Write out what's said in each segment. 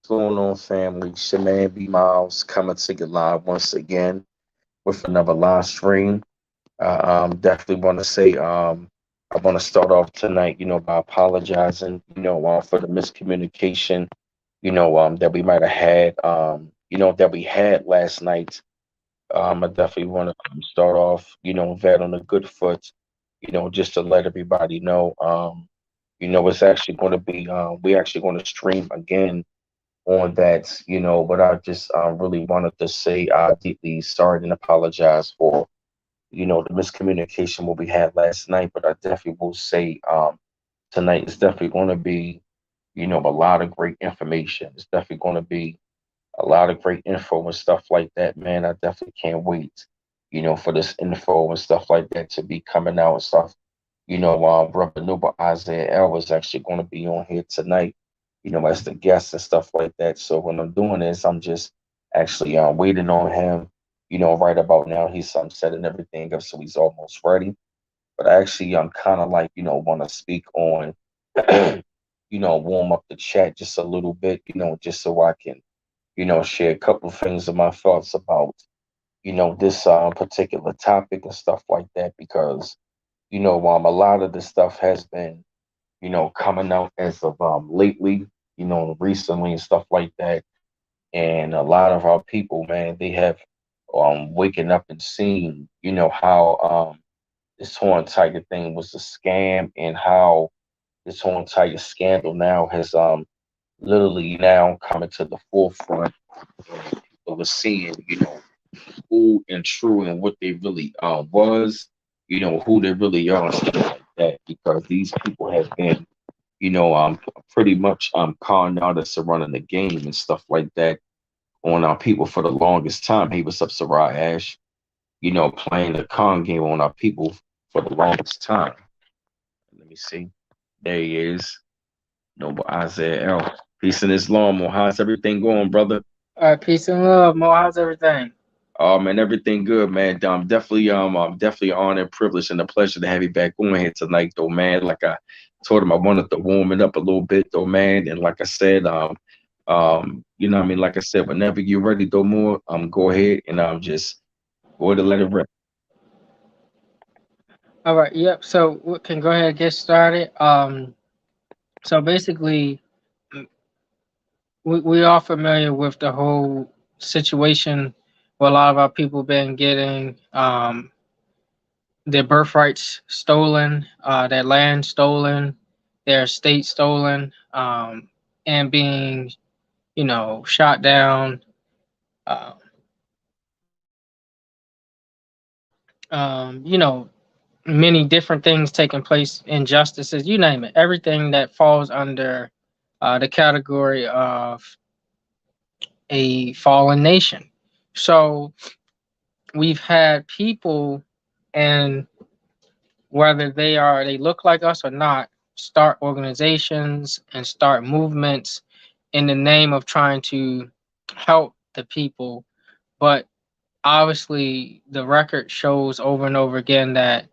going on, family? It's your man B Miles coming to you live once again with another live stream. Definitely want to say, I want to start off tonight, by apologizing, for the miscommunication, that we might have had, that we had last night. I definitely want to start off, that on a good foot, just to let everybody know, it's actually going to be, we actually going to stream again on that, but I just really wanted to say deeply sorry and apologize for, the miscommunication what we had last night. But I definitely will say tonight is definitely going to be, a lot of great information. It's definitely going to be a lot of great info and stuff like that, man. I definitely can't wait, for this info and stuff like that to be coming out and stuff. Brother Noble Isaiah L is actually going to be on here tonight, as the guest and stuff like that. So what I'm doing is I'm just actually waiting on him, right about now. He's setting everything up, so he's almost ready. But actually, I'm kind of like, want to speak on, warm up the chat just a little bit, just so I can, share a couple of things of my thoughts about, this particular topic and stuff like that, because a lot of the stuff has been, coming out as of lately, recently and stuff like that. And a lot of our people, man, they have waken up and seen, how this whole entire thing was a scam, and how this whole entire scandal now has literally now coming to the forefront, and people are seeing, who and true and what they really was, who they really are and stuff like that. Because these people have been, pretty much con artists are running the game and stuff like that on our people for the longest time. Hey, what's up, Sarai Ash? Playing the con game on our people for the longest time. Let me see. There he is. Noble Isaiah L. Peace in Islam. How's everything going, brother? All right, peace and love, Mo. How's everything? Oh man, everything good, man. I'm definitely honored, privileged, and a pleasure to have you back on here tonight, though, man. Like I told him, I wanted to warm it up a little bit, though, man. And like I said, what I mean, like I said, whenever you're ready, though, more, go ahead and just go ahead and let it rip. All right, yep. So we can go ahead and get started. So basically, we are familiar with the whole situation where a lot of our people been getting their birthrights stolen, their land stolen, their estate stolen, and being, shot down. Uh, you know, Many different things taking place, injustices, you name it, everything that falls under the category of a fallen nation. So we've had people, and whether they look like us or not, start organizations and start movements in the name of trying to help the people. But obviously, the record shows over and over again that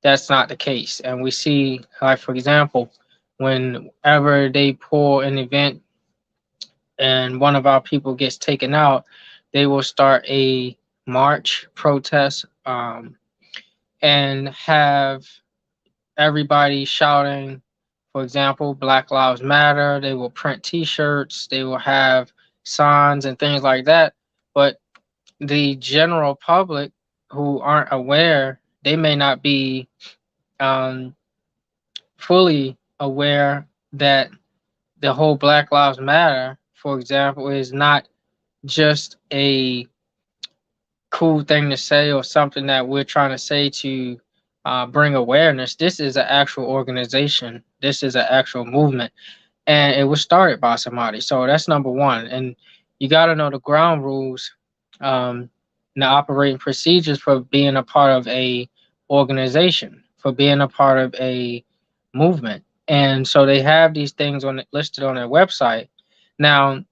that's not the case. And we see, like, for example, whenever they pull an event and one of our people gets taken out, they will start a march, protest, and have everybody shouting, for example, Black Lives Matter. They will print t shirts, they will have signs and things like that. But the general public who aren't aware, they may not be um, fully aware that the whole Black Lives Matter, for example, is not just a cool thing to say or something that we're trying to say to bring awareness. This is an actual organization. This is an actual movement, and it was started by somebody. So that's number one. And you got to know the ground rules, um, and the operating procedures for being a part of a organization, for being a part of a movement. And so they have these things listed on their website. Now,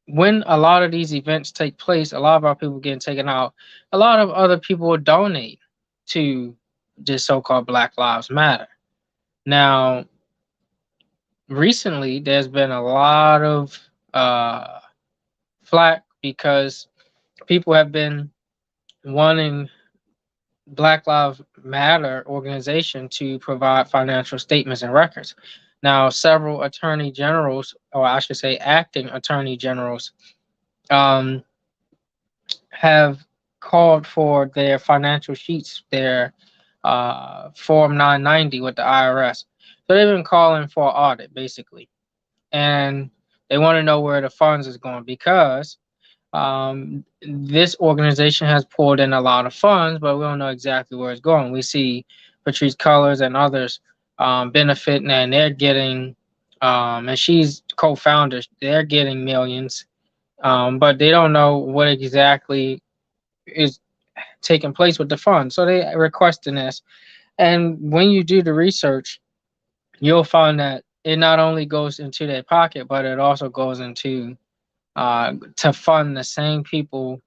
when a lot of these events take place, a lot of our people getting taken out, a lot of other people will donate to this so-called Black Lives Matter. Now, recently, there's been a lot of uh, flack because people have been wanting Black Lives Matter organization to provide financial statements and records. Now, several attorney generals, or I should say acting attorney generals, um, have called for their financial sheets, their Form 990 with the IRS. So they've been calling for audit, basically. And they want to know where the funds is going because this organization has pulled in a lot of funds, but we don't know exactly where it's going. We see Patrice Cullors and others benefiting, and they're getting, and she's co-founder, they're getting millions, but they don't know what exactly is taking place with the funds. So they requesting this, and when you do the research, you'll find that it not only goes into their pocket, but it also goes into to fund the same people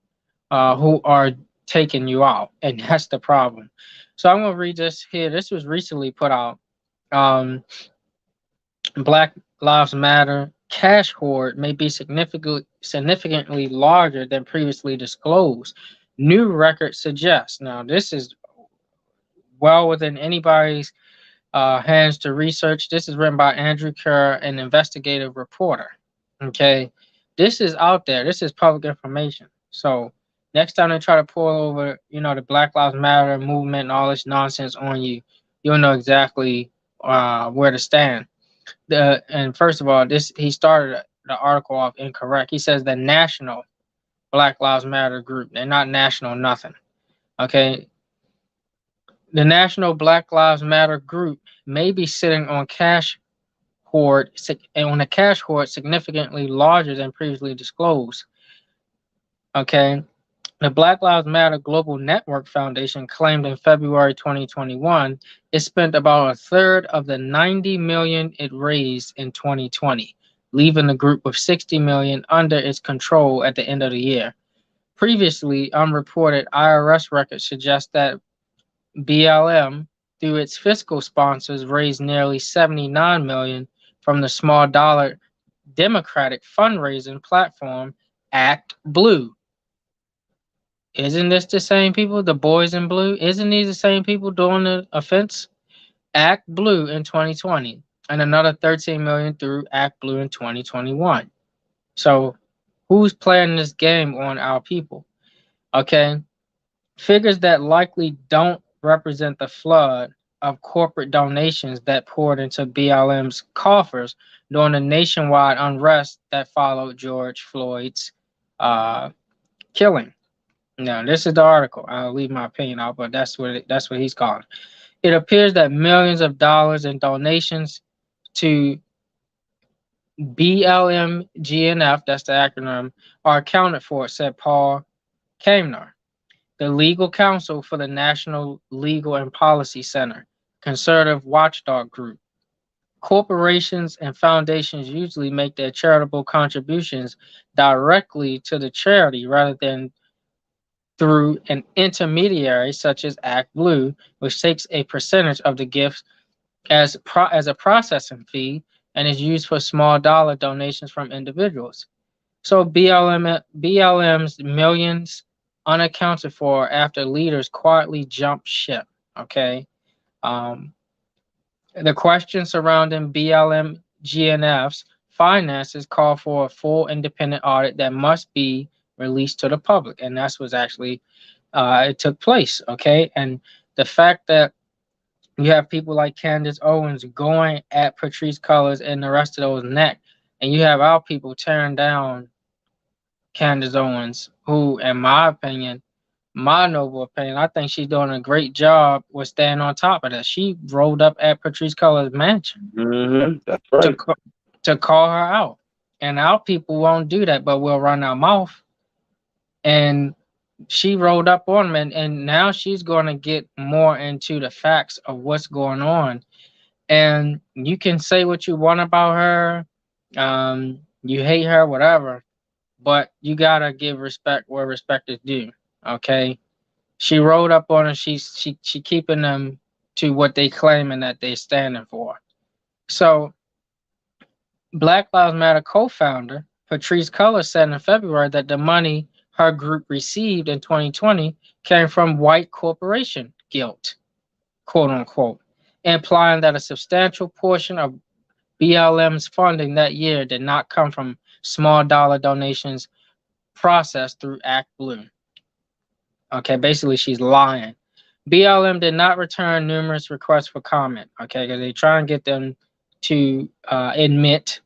who are taking you out, and that's the problem. So I'm gonna read this here. This was recently put out. Um, Black Lives Matter cash hoard may be significantly larger than previously disclosed. New record suggests. Now this is well within anybody's hands to research. This is written by Andrew Kerr, an investigative reporter. Okay, this is out there. This is public information. So next time they try to pull over, the Black Lives Matter movement and all this nonsense on you, you'll know exactly where to stand. And first of all, this he started the article off incorrect. He says the National Black Lives Matter group. They're not national nothing. Okay, the National Black Lives Matter group may be sitting on a cash hoard significantly larger than previously disclosed. Okay, the Black Lives Matter Global Network Foundation claimed in February 2021 it spent about a third of the 90 million it raised in 2020, leaving the group with 60 million under its control at the end of the year. Previously, unreported IRS records suggest that BLM, through its fiscal sponsors, raised nearly 79 million from the small dollar Democratic fundraising platform Act Blue. Isn't this the same people, the boys in blue? Isn't these the same people doing the offense? Act Blue in 2020, and another 13 million through Act Blue in 2021. So, who's playing this game on our people? Okay, figures that likely don't represent the flood of corporate donations that poured into BLM's coffers during the nationwide unrest that followed George Floyd's uh, killing. Now, this is the article. I'll leave my opinion out, but that's what he's calling. It appears that millions of dollars in donations to BLMGNF, that's the acronym, are accounted for, said Paul Kamner, the legal counsel for the National Legal and Policy Center, conservative watchdog group. Corporations and foundations usually make their charitable contributions directly to the charity rather than through an intermediary such as Act Blue, which takes a percentage of the gifts as a processing fee and is used for small dollar donations from individuals. So BLM's millions unaccounted for after leaders quietly jumped ship. Okay. Um, the question surrounding BLM GNF's finances call for a full independent audit that must be released to the public. And that's what's actually it took place. Okay. And the fact that you have people like Candace Owens going at Patrice Cullors and the rest of those neck, and you have our people tearing down Candace Owens, who, in my opinion, my noble opinion, I think she's doing a great job with staying on top of that. She rolled up at Patrice Cullors' mansion That's to right. to call her out, and our people won't do that, but we'll run our mouth. And she rolled up on him, and now she's going to get more into the facts of what's going on. And you can say what you want about her, you hate her, whatever, but you gotta give respect where respect is due. Okay, she rolled up on her. She keeping them to what they claiming that they standing for. So, Black Lives Matter co-founder Patrice Cullors said in February that the money her group received in 2020 came from white corporation guilt, quote unquote, implying that a substantial portion of BLM's funding that year did not come from small dollar donations processed through Act Blue. Okay, basically she's lying. BLM did not return numerous requests for comment. Okay, because they try and get them to admit,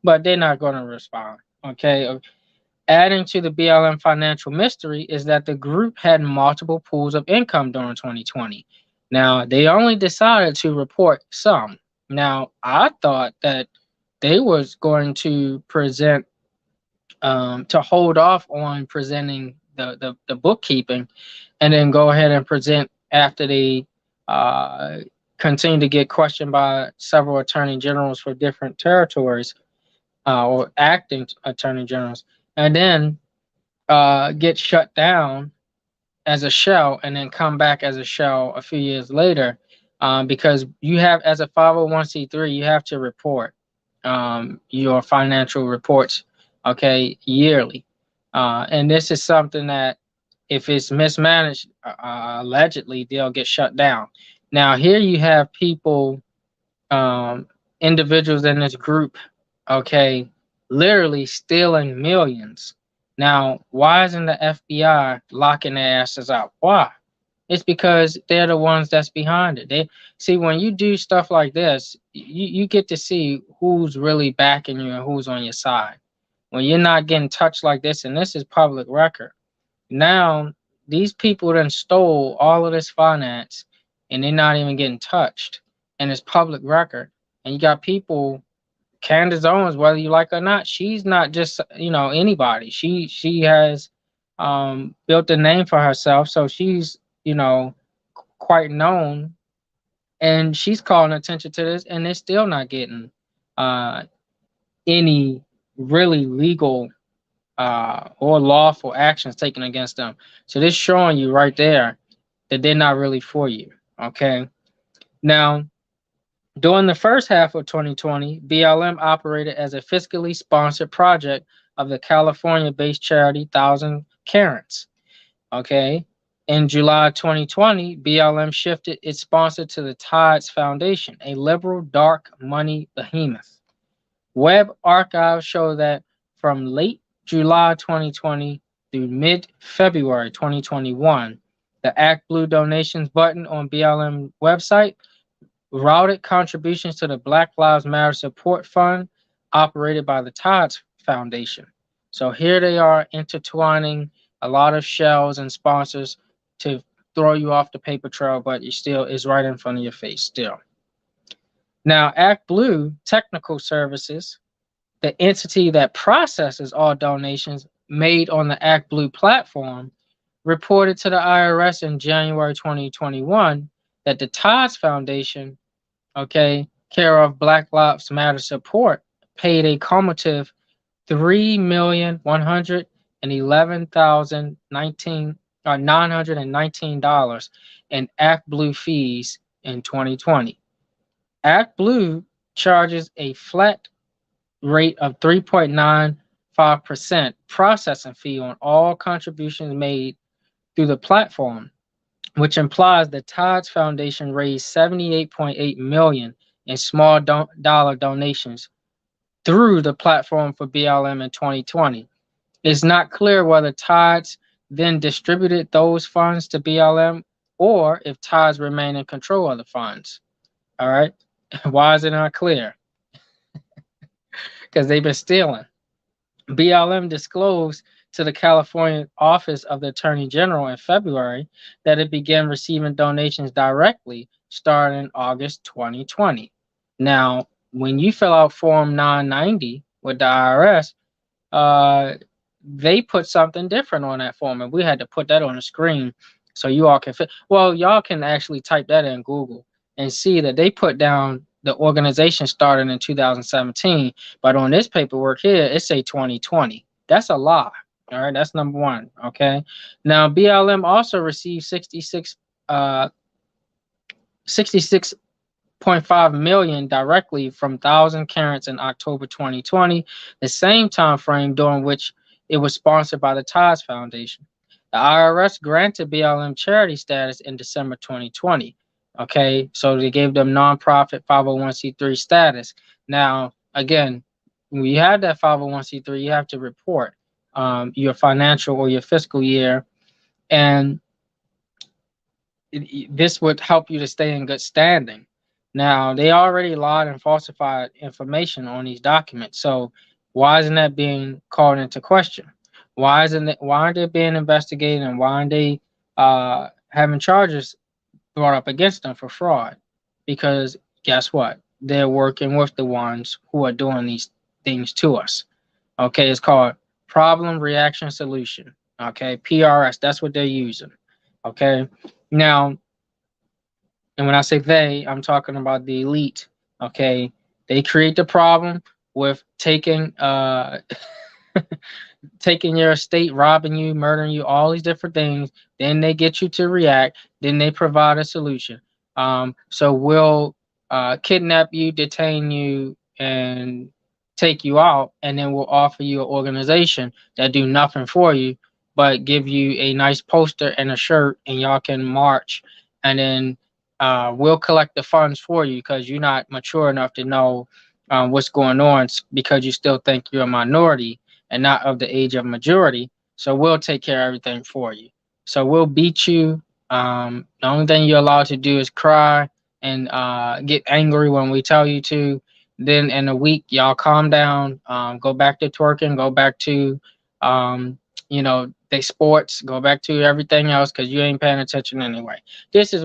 but they're not going to respond. Okay, adding to the BLM financial mystery is that the group had multiple pools of income during 2020. Now, they only decided to report some. Now, I thought that they was going to present, to hold off on presenting the bookkeeping and then go ahead and present after they uh, continue to get questioned by several attorney generals for different territories, or acting attorney generals, and then get shut down as a shell and then come back as a shell a few years later, because you have, as a 501c3, you have to report your financial reports, okay, yearly. And this is something that if it's mismanaged, allegedly, they'll get shut down. Now, here you have people, um, individuals in this group, okay, literally stealing millions. Now, why isn't the FBI locking their asses up? Why? It's because they're the ones that's behind it. They see, when you do stuff like this, you get to see who's really backing you and who's on your side. When you're not getting touched like this, and this is public record. Now, these people then stole all of this finance and they're not even getting touched. And it's public record. And you got people, Candace Owens, whether you like her or not, she's not just, anybody. She has built a name for herself. So she's, quite known, and she's calling attention to this, and they're still not getting uh any really legal or lawful actions taken against them. So this showing you right there that they're not really for you. Okay. Now, during the first half of 2020, BLM operated as a fiscally sponsored project of the California-based charity Thousand Karens. Okay. In July 2020, BLM shifted its sponsor to the Tides Foundation, a liberal dark money behemoth. Web archives show that from late July 2020 through mid-February 2021, the Act Blue donations button on BLM website routed contributions to the Black Lives Matter Support Fund operated by the Tides Foundation. So here they are intertwining a lot of shells and sponsors to throw you off the paper trail, but it still is right in front of your face still. Now, Act Blue Technical Services, the entity that processes all donations made on the Act Blue platform, reported to the IRS in January 2021 that the Tides Foundation, okay, care of Black Lives Matter Support, paid a cumulative $3,111,919 in Act Blue fees in 2020. Act Blue charges a flat rate of 3.95% processing fee on all contributions made through the platform, which implies the Tides Foundation raised $78.8 million in small dollar donations through the platform for BLM in 2020. It's not clear whether Tides then distributed those funds to BLM or if Tides remain in control of the funds. All right. Why is it not clear? Because they've been stealing. BLM disclosed to the California Office of the Attorney General in February that it began receiving donations directly starting in August 2020. Now, when you fill out Form 990 with the IRS, they put something different on that form, and we had to put that on the screen so you all can well, y'all can actually type that in Google and see that they put down the organization started in 2017, but on this paperwork here, it say 2020. That's a lie. All right, that's number one. Okay. Now, BLM also received 66 $0.5 million directly from 1,000 Karens in October 2020, the same time frame during which it was sponsored by the Tides Foundation. The IRS granted BLM charity status in December 2020. Okay, so they gave them nonprofit 501c3 status. Now, again, when you have that 501c3, you have to report your financial or your fiscal year, and this would help you to stay in good standing. Now, they already lied and falsified information on these documents. So why isn't that being called into question? Why aren't they being investigated, and why aren't they having charges brought up against them for fraud? Because guess what? They're working with the ones who are doing these things to us. Okay, it's called problem reaction solution. Okay, PRS, that's what they're using. Okay. Now, and when I say they, I'm talking about the elite. Okay, they create the problem with taking your estate, robbing you, murdering you, all these different things. Then they get you to react. Then they provide a solution. So we'll kidnap you, detain you, and take you out, and then we'll offer you an organization that do nothing for you, but give you a nice poster and a shirt, and y'all can march, and then we'll collect the funds for you because you're not mature enough to know what's going on because you still think you're a minority and not of the age of majority. So we'll take care of everything for you. So we'll beat you. The only thing you're allowed to do is cry and get angry when we tell you to. Then in a week, y'all calm down, go back to twerking, go back to, they sports, go back to everything else because you ain't paying attention anyway. This is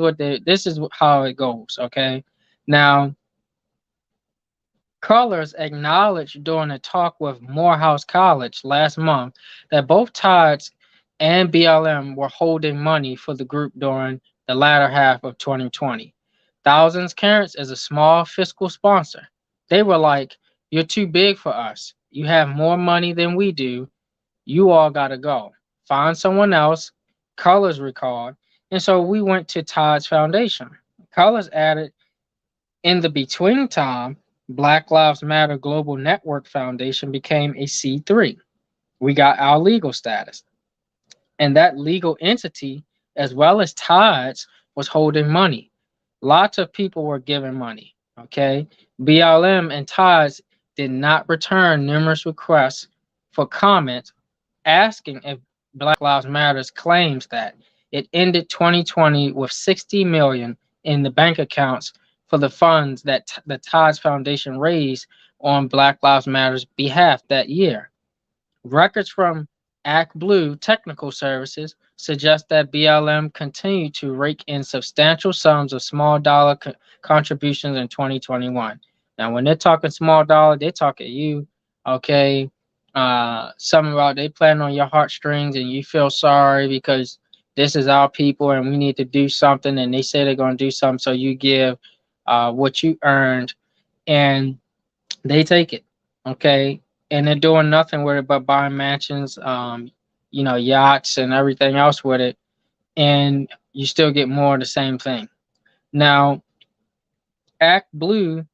how it goes. Okay, now Cullors acknowledged during a talk with Morehouse College last month that both Tides and BLM were holding money for the group during the latter half of 2020. Thousands Carrots is a small fiscal sponsor. They were like, "You're too big for us. You have more money than we do. You all got to go. Find someone else," Cullors recalled. And so we went to Tides Foundation. Cullors added, in the between time, Black Lives Matter Global Network Foundation became a C3. We got our legal status. And that legal entity, as well as Tides, was holding money. Lots of people were giving money. Okay. BLM and Tides did not return numerous requests for comment asking if Black Lives Matters claims that it ended 2020 with 60 million in the bank accounts for the funds that the Tides Foundation raised on Black Lives Matters behalf that year. Records from Act Blue Technical Services suggest that BLM continued to rake in substantial sums of small dollar contributions in 2021. Now, when they're talking small dollar, they're talking you, okay? Something about they plan on your heartstrings and you feel sorry because this is our people and we need to do something, and they say they're going to do something, so you give what you earned, and they take it, okay? And they're doing nothing with it but buying mansions, yachts and everything else with it, and you still get more of the same thing. Now, Act Blue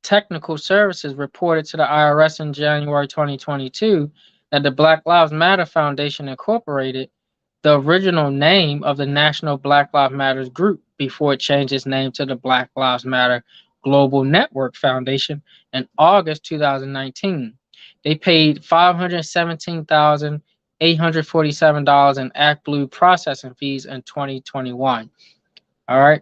Technical Services reported to the IRS in January 2022 that the Black Lives Matter Foundation Incorporated, the original name of the National Black Lives Matters group before it changed its name to the Black Lives Matter Global Network Foundation in August 2019. They paid $517,847 in Act Blue processing fees in 2021. All right.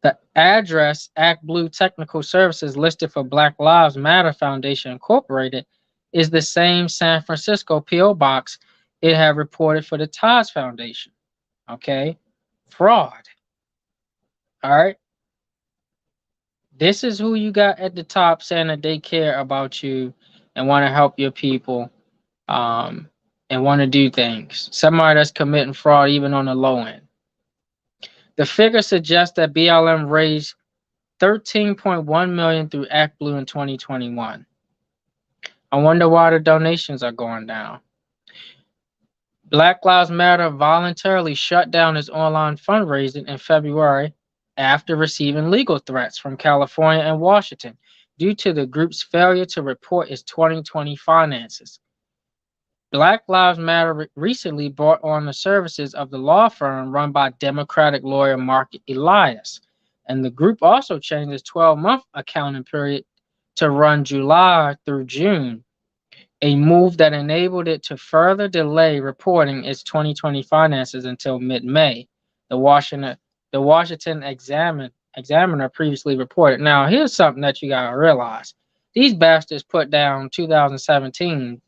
The address Act Blue Technical Services listed for Black Lives Matter Foundation Incorporated is the same San Francisco P.O. box it had reported for the Tides Foundation. Okay. Fraud. All right. This is who you got at the top saying that they care about you and want to help your people, and want to do things. Somebody that's committing fraud even on the low end. The figure suggests that BLM raised 13.1 million through Act Blue in 2021. I wonder why the donations are going down. Black Lives Matter voluntarily shut down its online fundraising in February after receiving legal threats from California and Washington due to the group's failure to report its 2020 finances. Black Lives Matter recently brought on the services of the law firm run by Democratic lawyer Mark Elias, and the group also changed its 12-month accounting period to run July through June, a move that enabled it to further delay reporting its 2020 finances until mid-May. The Washington the Washington Examiner previously reported. Now, here's something that you gotta realize: these bastards put down 2017,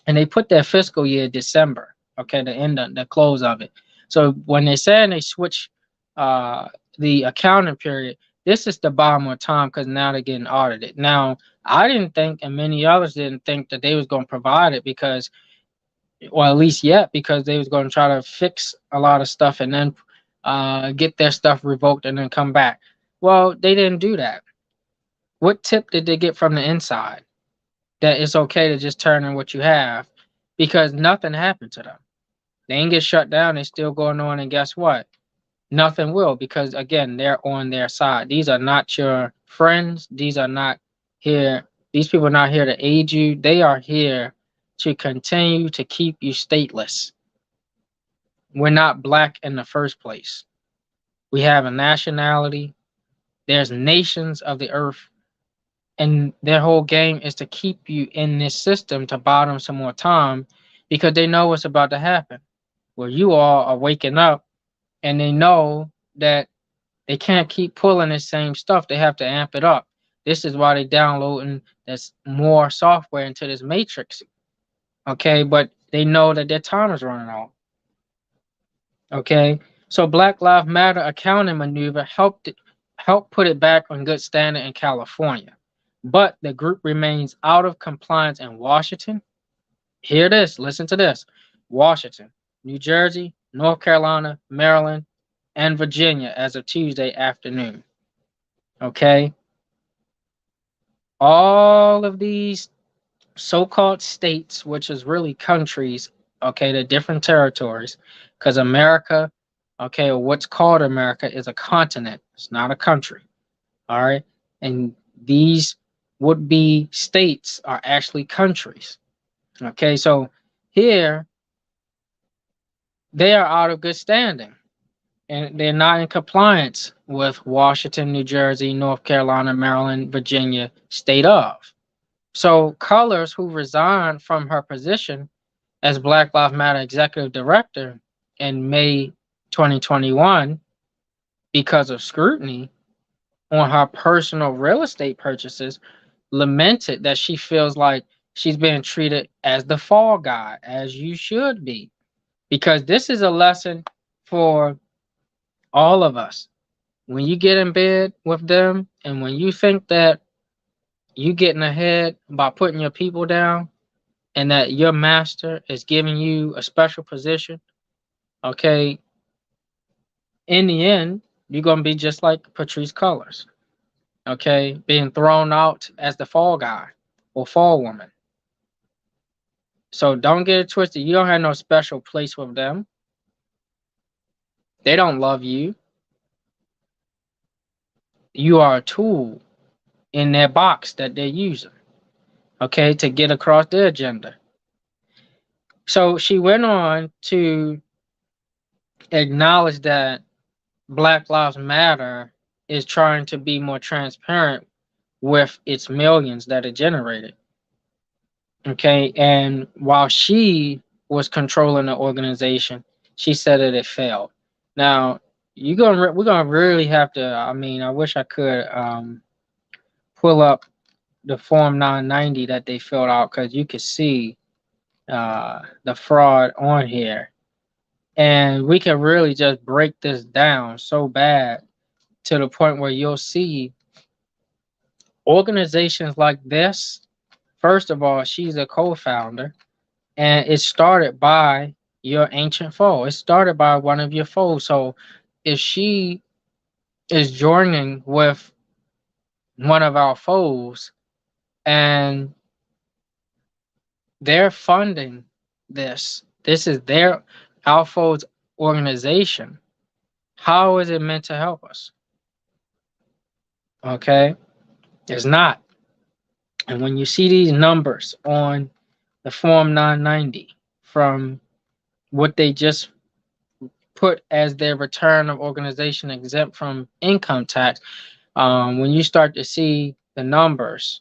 and they put their fiscal year December. Okay, the close of it. So when they said they switch uh, the accounting period, this is to buy more time because now they're getting audited. Now, I didn't think, and many others didn't think that they was going to provide it because, well, at least yet, because they was going to try to fix a lot of stuff and then get their stuff revoked and then come back. Well, they didn't do that. What tip did they get from the inside that it's okay to just turn in what you have because nothing happened to them? They ain't get shut down. They still going on, and guess what? Nothing will, because again, they're on their side. These are not your friends. These are not here. These people are not here to aid you. They are here to continue to keep you stateless. We're not black in the first place. We have a nationality. There's nations of the earth, and their whole game is to keep you in this system to buy them some more time because they know what's about to happen. Where you all are waking up and they know that they can't keep pulling the same stuff. They have to amp it up. This is why they downloading this more software into this matrix. Okay, but they know that their time is running out. Okay, so Black Lives Matter accounting maneuver helped put it back on good standing in California, but the group remains out of compliance in Washington. Hear this, listen to this: Washington, New Jersey, North Carolina, Maryland, and Virginia as of Tuesday afternoon. Okay, all of these so-called states, which is really countries, okay, the different territories, because America, okay, or what's called America is a continent. It's not a country. All right, and these would be states are actually countries. Okay, so here they are out of good standing and they're not in compliance with Washington, New Jersey, North Carolina, Maryland, Virginia, state of. So Cullors, who resigned from her position as Black Lives Matter executive director in May 2021 because of scrutiny on her personal real estate purchases, lamented that she feels like she's being treated as the fall guy, as you should be. Because this is a lesson for all of us. When you get in bed with them and when you think that you getting ahead by putting your people down and that your master is giving you a special position, okay, in the end, you're gonna be just like Patrice Cullors, okay, being thrown out as the fall guy or fall woman. So don't get it twisted. You don't have no special place with them. They don't love you. You are a tool in their box that they're using, okay, to get across their agenda. So she went on to acknowledge that Black Lives Matter is trying to be more transparent with its millions that it generated. Okay. And while she was controlling the organization, she said that it failed. Now, we're gonna really have to. I mean, I wish I could pull up the Form 990 that they filled out because you could see the fraud on here, and we can really just break this down so bad to the point where you'll see organizations like this. First of all, she's a co-founder, and it started by your ancient foe. It started by one of your foes. So if she is joining with one of our foes and they're funding this is their our foes organization. How is it meant to help us? Okay, it's not. And when you see these numbers on the Form 990 from what they just put as their return of organization exempt from income tax, when you start to see the numbers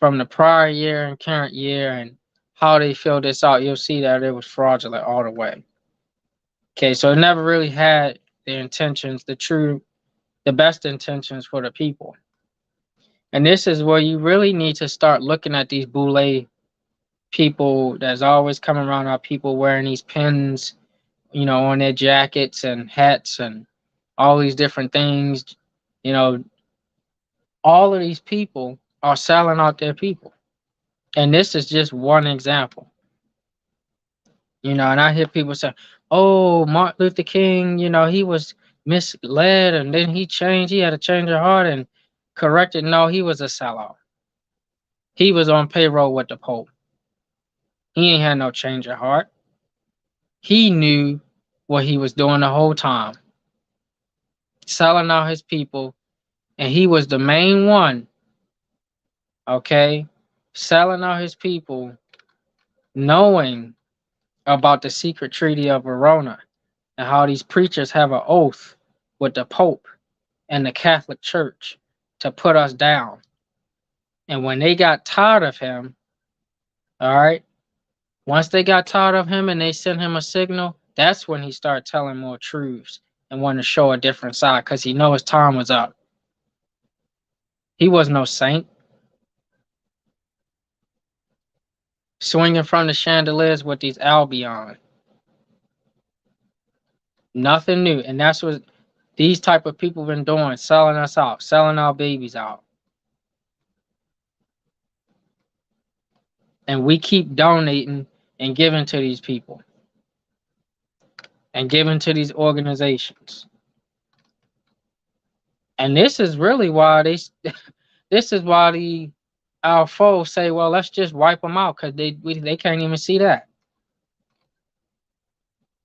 from the prior year and current year and how they filled this out, you'll see that it was fraudulent all the way. Okay, so it never really had the intentions, the best intentions for the people. And this is where you really need to start looking at these Boule people that's always coming around, our people wearing these pins, on their jackets and hats and all these different things. You know, all of these people are selling out their people. And this is just one example. And I hear people say, oh, Martin Luther King, he was misled and then he changed, he had a change of heart and corrected. No, he was a sellout. He was on payroll with the Pope. He ain't had no change of heart. He knew what he was doing the whole time, selling out his people, and he was the main one, okay, selling out his people, knowing about the secret treaty of Verona and how these preachers have an oath with the Pope and the Catholic Church to put us down. And when they got tired of him, all right, once they got tired of him and they sent him a signal, that's when he started telling more truths and wanted to show a different side because he know his time was up. He was no saint. Swinging from the chandeliers with these Albion. Nothing new. And that's what these type of people been doing, selling us out, selling our babies out. And we keep donating and giving to these people and giving to these organizations. And this is really why this is why our foes say, well, let's just wipe them out because they can't even see that.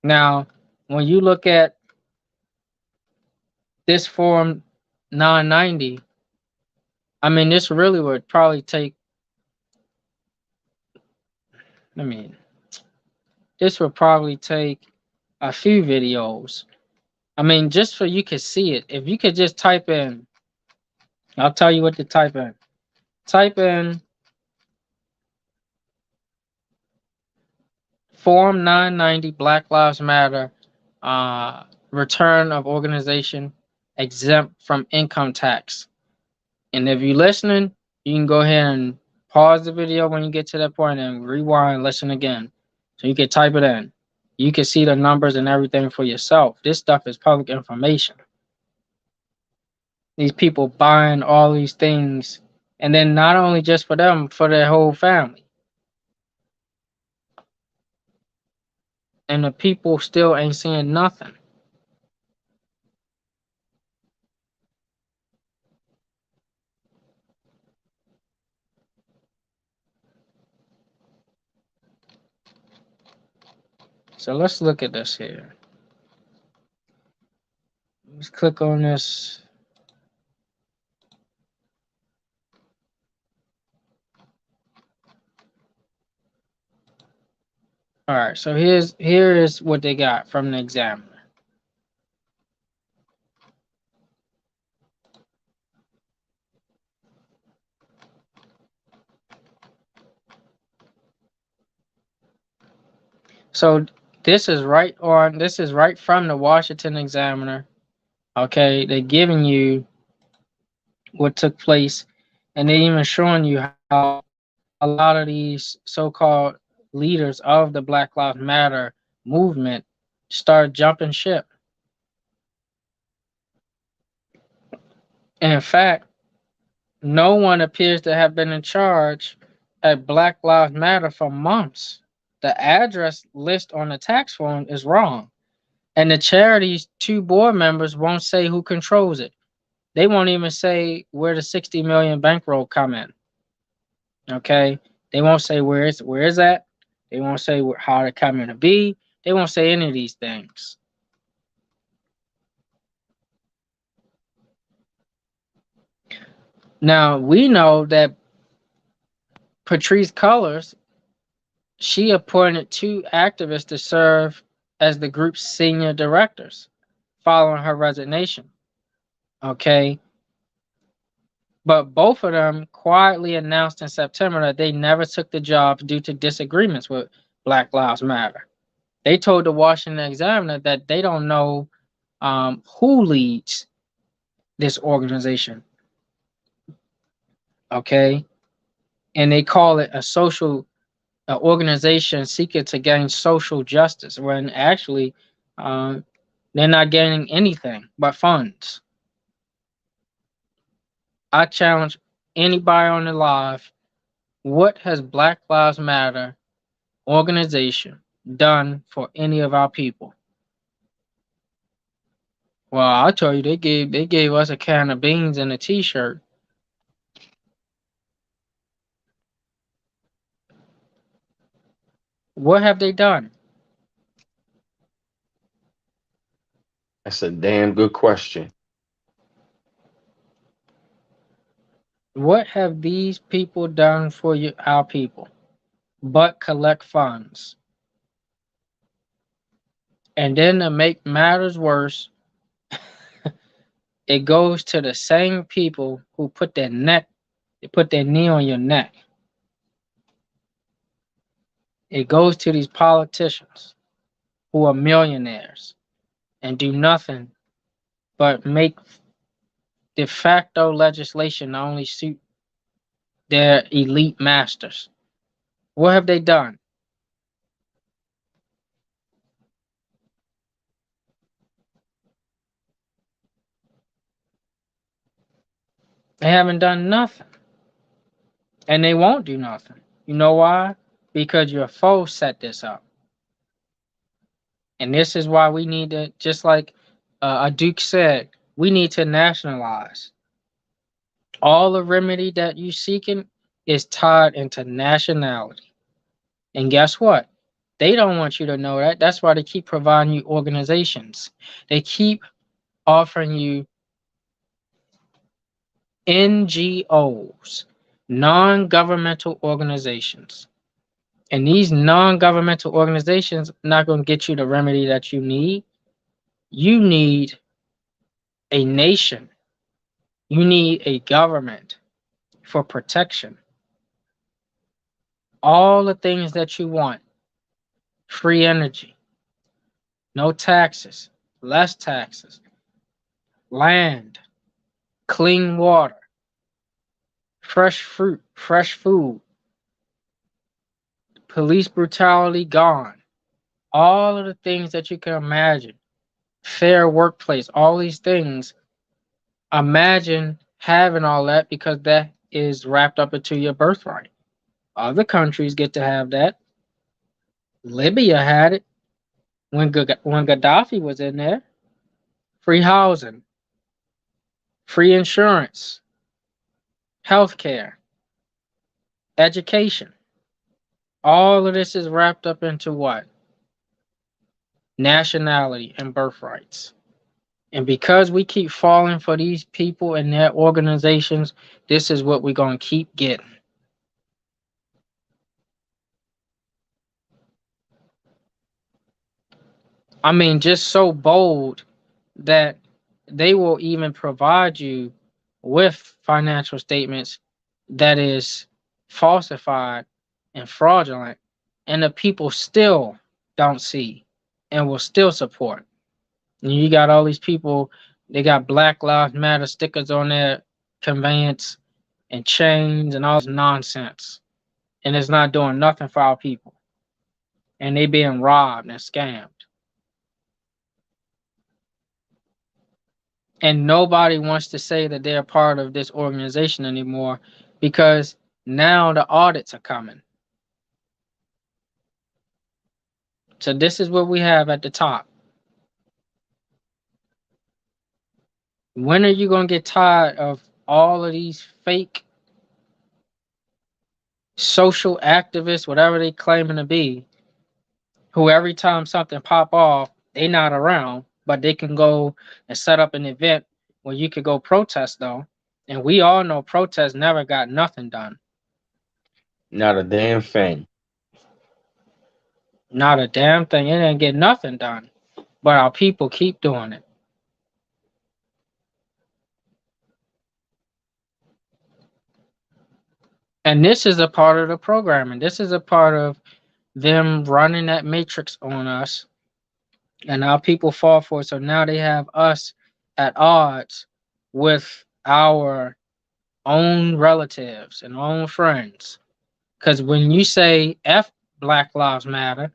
Now, when you look at this Form 990, I mean, this really would probably take, I mean, this would probably take a few videos. I mean, just so you could see it. If you could just type in, I'll tell you what to type in. Type in Form 990 Black Lives Matter return of organization exempt from income tax. And if you're listening, you can go ahead and pause the video when you get to that point and rewind and listen again. So you can type it in. You can see the numbers and everything for yourself. This stuff is public information. These people buying all these things, and then not only just for them, for their whole family. And the people still ain't seeing nothing. So let's look at this here. Let's click on this. All right, so here is what they got from the examiner. So this is right from the Washington Examiner. Okay, they're giving you what took place, and they even showing you how a lot of these so-called leaders of the Black Lives Matter movement start jumping ship. And in fact, no one appears to have been in charge at Black Lives Matter for months. The address list on the tax form is wrong. And the charity's two board members won't say who controls it. They won't even say where the 60 million bankroll come in. Okay? They won't say where is that. They won't say how it come in to be. They won't say any of these things. Now we know that Patrice Cullors, she appointed two activists to serve as the group's senior directors following her resignation. Okay, but both of them quietly announced in September that they never took the job due to disagreements with Black Lives Matter. They told the Washington Examiner that they don't know who leads this organization. Okay, and they call it a social organization seeking to gain social justice, when actually um, they're not gaining anything but funds. I challenge anybody on the live: what has Black Lives Matter organization done for any of our people? Well, I'll tell you, they gave us a can of beans and a T-shirt. What have they done? That's a damn good question. What have these people done for you, our people, but collect funds? And then to make matters worse, it goes to the same people who they put their knee on your neck. It goes to these politicians who are millionaires and do nothing but make de facto legislation to only suit their elite masters. What have they done? They haven't done nothing. And they won't do nothing. You know why? Because your foes set this up. And this is why we need to, just like a Duke said, we need to nationalize. All the remedy that you seeking is tied into nationality. And guess what? They don't want you to know that. That's why they keep providing you organizations. They keep offering you NGOs, non governmental organizations. And these non governmental organizations are not going to get you the remedy that you need. You need a nation, you need a government for protection. All the things that you want: free energy, no taxes, less taxes, land, clean water, fresh fruit, fresh food, police brutality gone, all of the things that you can imagine, fair workplace, all these things. Imagine having all that, because that is wrapped up into your birthright. Other countries get to have that. Libya had it when Gaddafi was in there. Free housing, free insurance, health care, education. All of this is wrapped up into what? Nationality and birthrights. And because we keep falling for these people and their organizations, this is what we're going to keep getting. I mean, just so bold that they will even provide you with financial statements that is falsified and fraudulent, and the people still don't see and will still support. And you got all these people, they got Black Lives Matter stickers on their conveyance and chains and all this nonsense. And it's not doing nothing for our people. And they being robbed and scammed. And nobody wants to say that they're part of this organization anymore, because now the audits are coming. So this is what we have at the top. When are you going to get tired of all of these fake social activists, whatever they claiming to be, who every time something pop off, they not around, but they can go and set up an event where you could go protest though. And we all know protests never got nothing done. Not a damn thing. Not a damn thing. It didn't get nothing done. But our people keep doing it. And this is a part of the programming. This is a part of them running that matrix on us, and our people fall for it. So now they have us at odds with our own relatives and own friends. Because when you say F Black Lives Matter,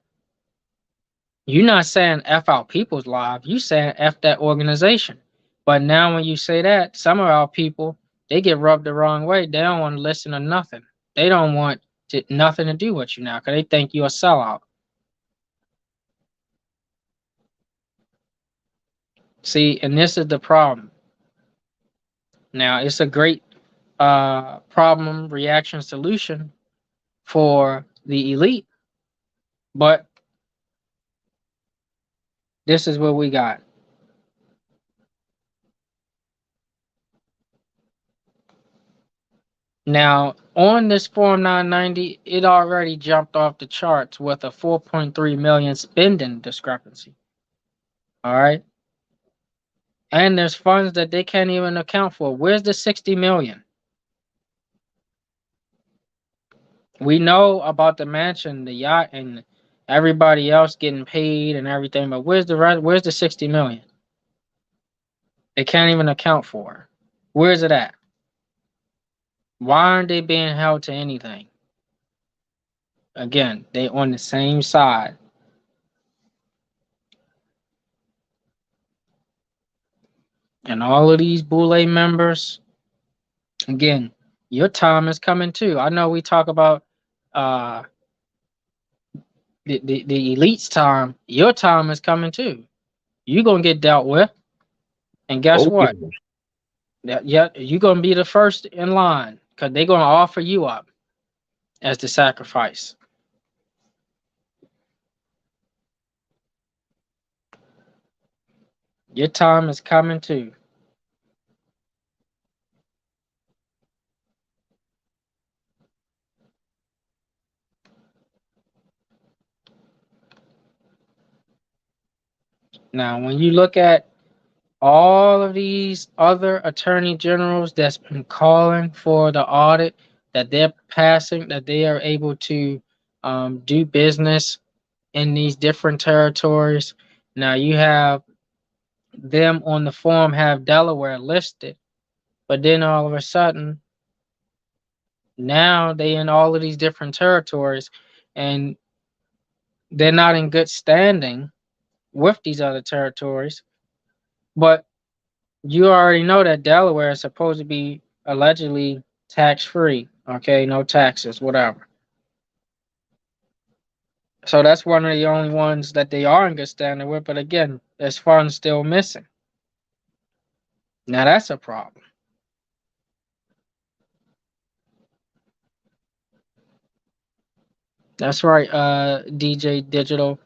you're not saying F our people's lives, you saying F that organization. But now when you say that, some of our people, they get rubbed the wrong way. They don't want to listen to nothing. They don't want nothing to do with you now because they think you're a sellout. See, and this is the problem. Now, it's a great problem reaction solution for the elite, but this is what we got. Now, on this Form 990, it already jumped off the charts with a 4.3 million spending discrepancy. All right. And there's funds that they can't even account for. Where's the 60 million? We know about the mansion, the yacht, and everybody else getting paid and everything, but where's the 60 million? They can't even account for. Where's it at? Why aren't they being held to anything? Again, they on the same side. And all of these Boule members, again, your time is coming too. I know we talk about uh the elite's time. Your time is coming too. You're gonna get dealt with. And guess Oh what? yeah. Yeah, you're gonna be the first in line because they're gonna offer you up as the sacrifice. Your time is coming too. Now, when you look at all of these other attorney generals that's been calling for the audit, that they're passing, that they are able to do business in these different territories. Now you have them on the form have Delaware listed, but then all of a sudden now they in all of these different territories, and they're not in good standing with these other territories. But you already know that Delaware is supposed to be allegedly tax free. Okay, no taxes, whatever. So that's one of the only ones that they are in good standing with. But again, there's funds still missing. Now that's a problem. That's right, DJ Digital.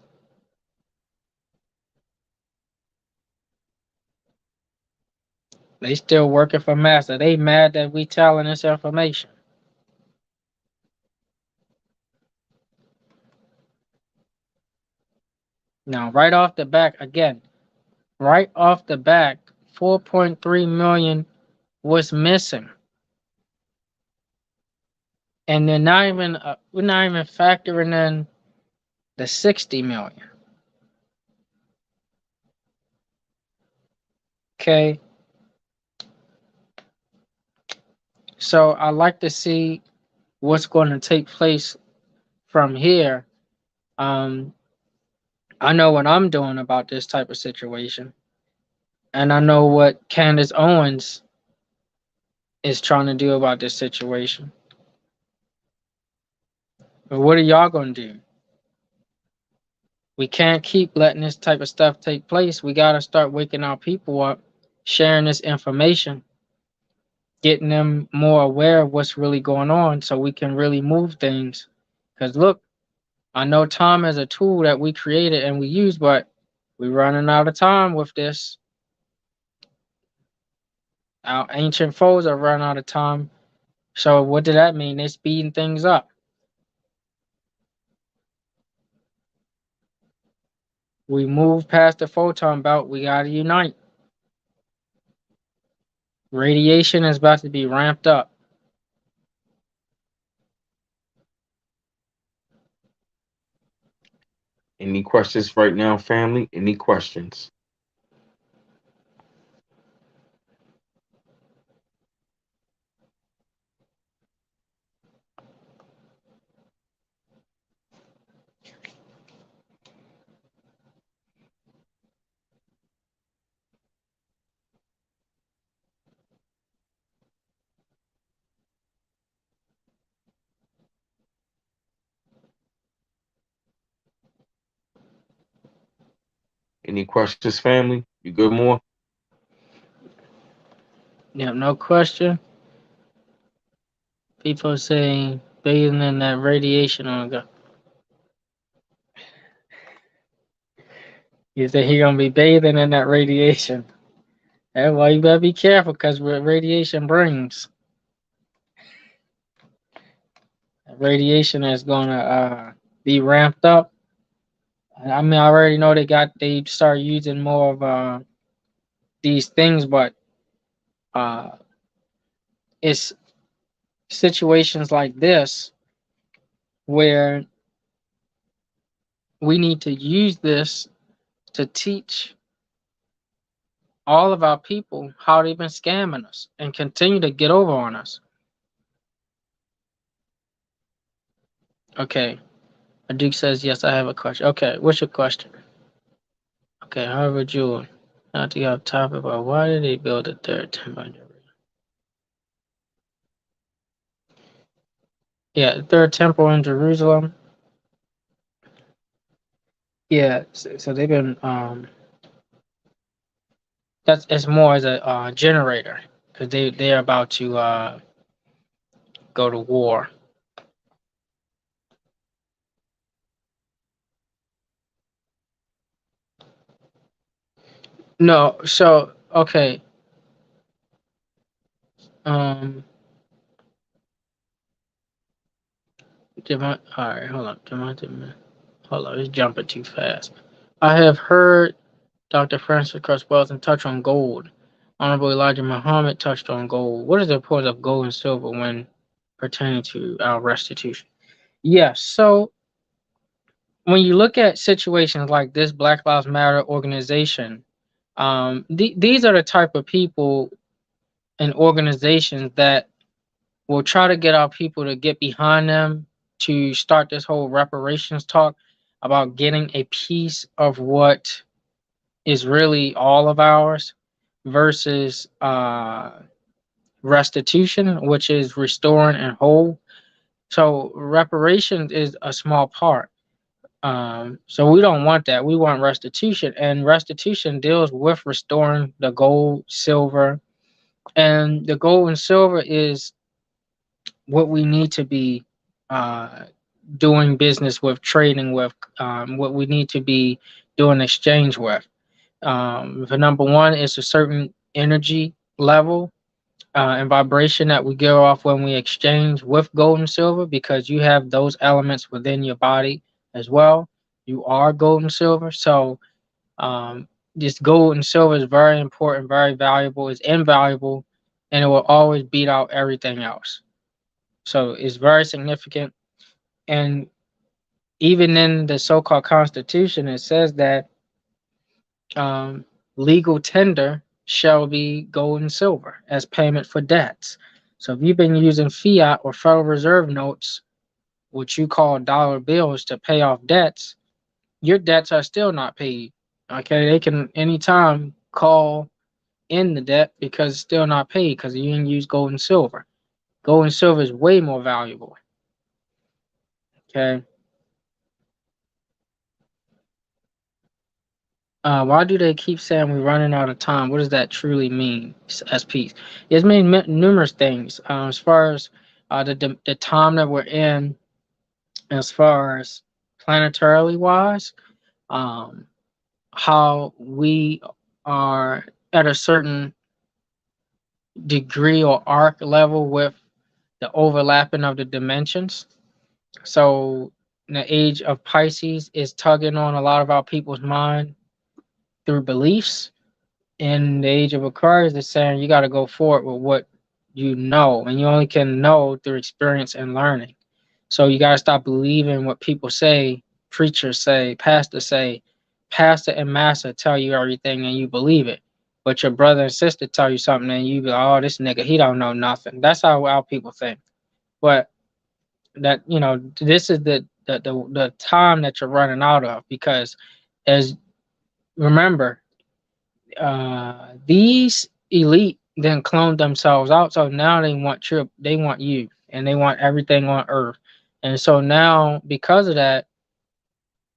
They still working for Master. They mad that we telling this information. Now, right off the back, again, right off the back, 4.3 million was missing, and they're not even. We're not even factoring in the 60 million. Okay, so I like to see what's going to take place from here. Um, I know what I'm doing about this type of situation, and I know what Candace Owens is trying to do about this situation. But what are y'all going to do? We can't keep letting this type of stuff take place. We got to start waking our people up, sharing this information, getting them more aware of what's really going on so we can really move things. Because look, I know time is a tool that we created and we use, but we're running out of time with this. Our ancient foes are running out of time. So what did that mean? They're speeding things up. We move past the photon belt. We gotta unite. Radiation is about to be ramped up. Any questions right now, family? Any questions? Any questions, family? You good, more? Yeah, no question. People are saying bathing in that radiation on go. You say he gonna be bathing in that radiation. That's why you better be careful, because what radiation brings. Radiation is gonna be ramped up. I mean, I already know they start using more of these things, but uh, it's situations like this where we need to use this to teach all of our people how they've been scamming us and continue to get over on us. Okay, Duke says yes. I have a question. Okay, what's your question? Okay, however, Jewel, not to get off topic, but why did they build a third temple? Yeah, the third temple in Jerusalem. Yeah, so they've been that's it's more as a generator, because they're about to go to war. No, so okay, um, all right, hold on, hold on, it's jumping too fast. I have heard Dr. Francis Welton touch on gold. Honorable Elijah Muhammad touched on gold. What is the importance of gold and silver when pertaining to our restitution? Yes, so when you look at situations like this Black Lives Matter organization, these are the type of people and organizations that will try to get our people to get behind them to start this whole reparations talk about getting a piece of what is really all of ours versus restitution, which is restoring and whole. So reparations is a small part. So we don't want that. We want restitution, and restitution deals with restoring the gold, silver, and the gold and silver is what we need to be uh, doing business with, trading with, what we need to be doing exchange with. For number one, it's a certain energy level and vibration that we give off when we exchange with gold and silver, because you have those elements within your body as well. You are gold and silver. So um, this gold and silver is very important, very valuable, it's invaluable, and it will always beat out everything else. So it's very significant. And even in the so called Constitution, it says that um, legal tender shall be gold and silver as payment for debts. So if you've been using fiat or Federal Reserve notes, which you call dollar bills, to pay off debts, your debts are still not paid. Okay, they can anytime call in the debt because it's still not paid because you didn't use gold and silver. Gold and silver is way more valuable. Okay. Why do they keep saying we're running out of time? What does that truly mean as peace? It's mean numerous things. As far as the time that we're in, as far as planetarily wise, um, how we are at a certain degree or arc level with the overlapping of the dimensions. So the age of Pisces is tugging on a lot of our people's mind through beliefs. And the age of Aquarius is saying you got to go forward with what you know, and you only can know through experience and learning. So you got to stop believing what people say, preachers say, pastors say. Pastor and master tell you everything and you believe it. But your brother and sister tell you something and you be like, oh, this nigga, he don't know nothing. That's how our people think. But that, this is the time that you're running out of, because as remember, these elite then cloned themselves out, so now they want you, and they want everything on earth. And so now, because of that,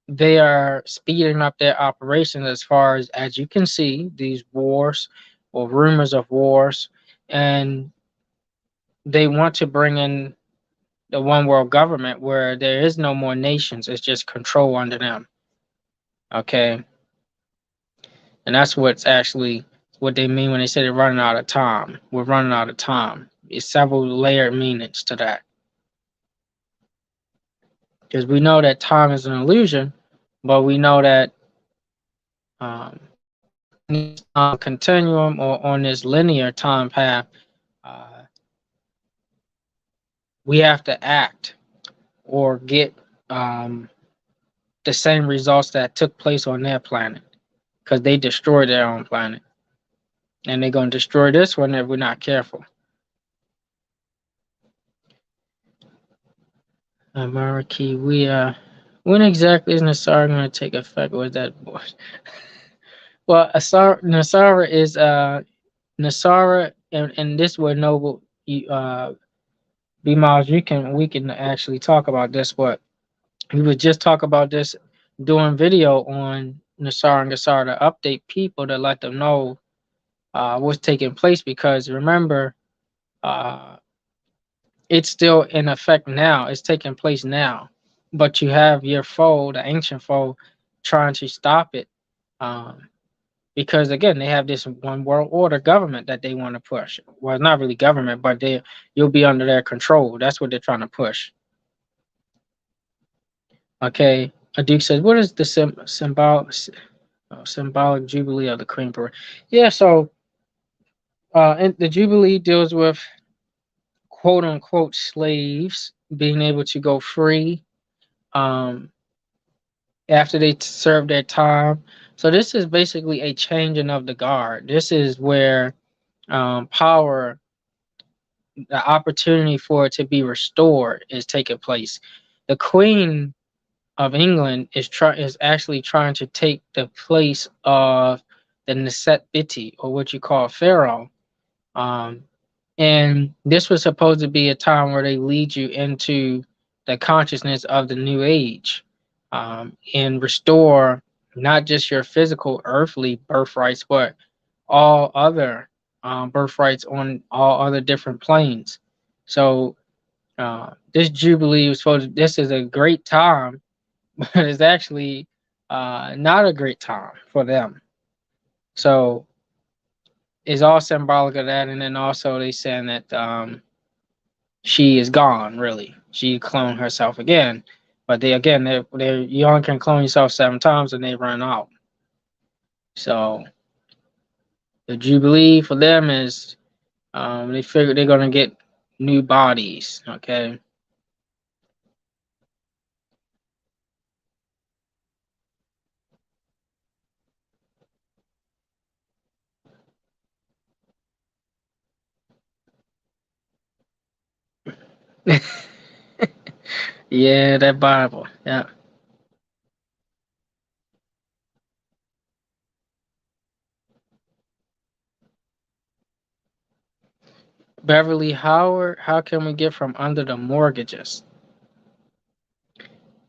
they are speeding up their operations, as you can see, these wars or rumors of wars. And they want to bring in the one world government where there is no more nations, it's just control under them. Okay. And that's what's actually what they mean when they say they're running out of time. We're running out of time. It's several layered meanings to that. Because we know that time is an illusion, but we know that in this continuum, or on this linear time path, uh, we have to act or get um, the same results that took place on their planet, because they destroyed their own planet. And they're going to destroy this one if we're not careful. Marquis, when exactly is Nasara going to take effect? Was that well, Nasara is Nasara, and this word noble. B Miles, we can actually talk about this. But we would just talk about this doing video on Nasara and Nasara to update people, to let them know what's taking place, because remember, uh, it's still in effect now. It's taking place now, but you have your foe, the ancient foe, trying to stop it. Um, because again, they have this one world order government that they want to push. Well, not really government, but you'll be under their control. That's what they're trying to push. Okay. A Duke says, "What is the symbolic jubilee of the Queen Parade?" Yeah. So, and the jubilee deals with quote unquote slaves being able to go free. Um, After they serve their time. So this is basically a changing of the guard. This is where power, the opportunity for it to be restored, is taking place. The Queen of England is actually trying to take the place of the Neset Biti, or what you call Pharaoh. Um, and this was supposed to be a time where they lead you into the consciousness of the new age, and restore not just your physical earthly birthrights, but all other birthrights on all other different planes. So this jubilee was this is a great time, but it's actually not a great time for them. So it's all symbolic of that. And then also they saying that she is gone. Really, she cloned herself again. But they you only can clone yourself 7 times and they run out. So the jubilee for them is they figure they're gonna get new bodies. Okay. Yeah, that Bible. Yeah. Beverly Howard, how can we get from under the mortgages?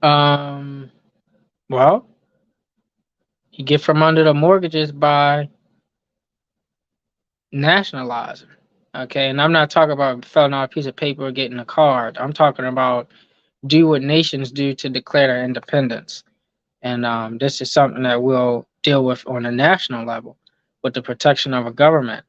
Um, well, you get from under the mortgages by nationalizing. Okay, and I'm not talking about filling out a piece of paper or getting a card. I'm talking about do what nations do to declare their independence. And this is something that we'll deal with on a national level with the protection of a government.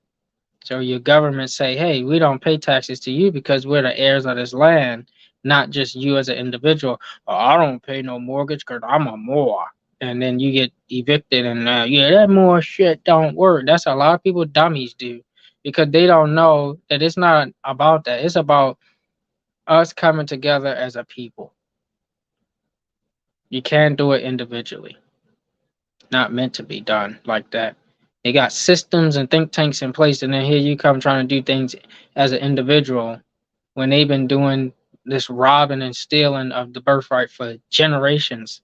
So your government say, hey, we don't pay taxes to you because we're the heirs of this land, not just you as an individual. Oh, I don't pay no mortgage because I'm a Moor. And then you get evicted, and yeah, that Moor shit don't work. That's a lot of people dummies do because they don't know that it's not about that. It's about us coming together as a people. You can't do it individually. Not meant to be done like that. They got systems and think tanks in place, and then here you come trying to do things as an individual when they've been doing this robbing and stealing of the birthright for generations.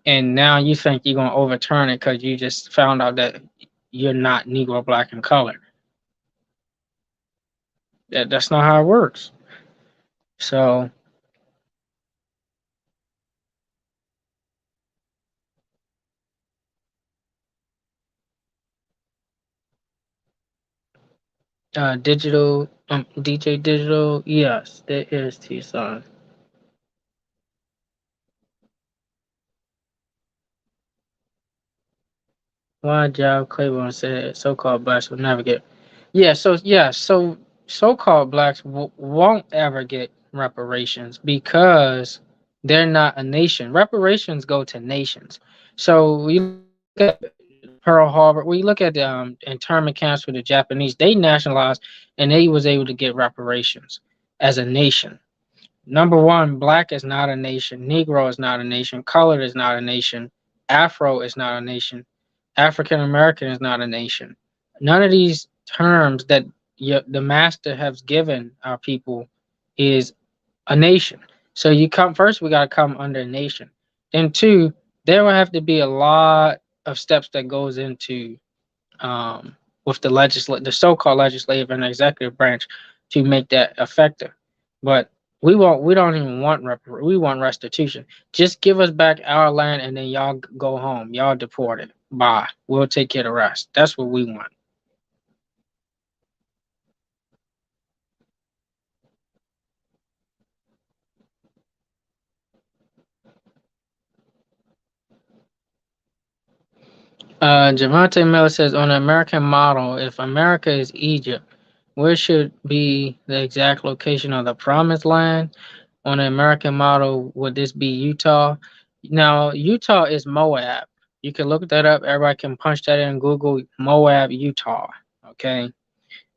And now you think you're gonna overturn it because you just found out that you're not Negro, black, and color. That's not how it works. So digital, DJ Digital, yes, there is Tucson. Why Job Claiborne said so-called blacks will never get. So so-called blacks won't ever get reparations because they're not a nation. Reparations go to nations. So we look at Pearl Harbor. We look at the internment camps for the Japanese. They nationalized and they was able to get reparations as a nation. Number one, black is not a nation. Negro is not a nation. Colored is not a nation. Afro is not a nation. African American is not a nation. None of these terms that the master has given our people is a nation. So you come first, we got to come under a nation. Then two, there will have to be a lot of steps that goes into with the so-called legislative and executive branch to make that effective. But we don't even want we want restitution. Just give us back our land and then y'all go home. Y'all deported. Bye. We'll take care of the rest. That's what we want. Javante Miller says on the American model, if America is Egypt, where should be the exact location of the promised land? On the American model, would this be Utah? Now, Utah is Moab. You can look that up. Everybody can punch that in Google, Moab, Utah. Okay.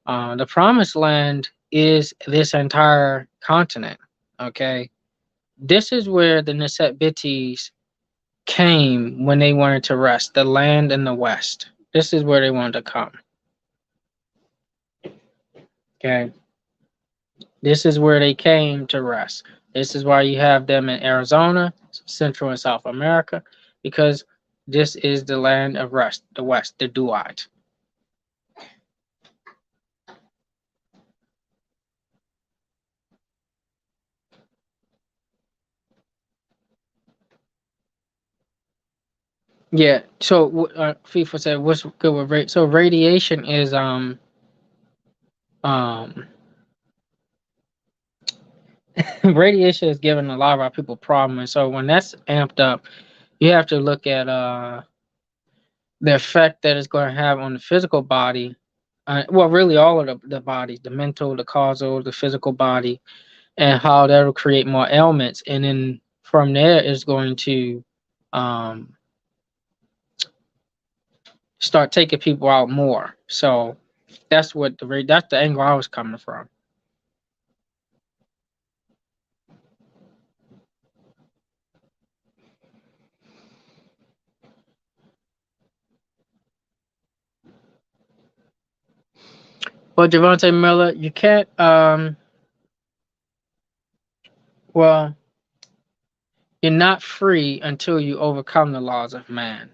The promised land is this entire continent. Okay. This is where the Nicebites came when they wanted to rest, the land in the west. This is where they wanted to come. Okay. This is where they came to rest. This is why you have them in Arizona, Central and South America, because this is the land of rest, the West, the Duat. Yeah. So FIFA said, "What's good with rate?" So radiation is um radiation is giving a lot of our people problem, and so when that's amped up, you have to look at the effect that it's going to have on the physical body. Well, really all of the bodies, the mental, the causal, the physical body, and how that'll create more ailments. And then from there is going to um, start taking people out more. So that's the angle I was coming from. But Javante Miller, you can't. Well, you're not free until you overcome the laws of man.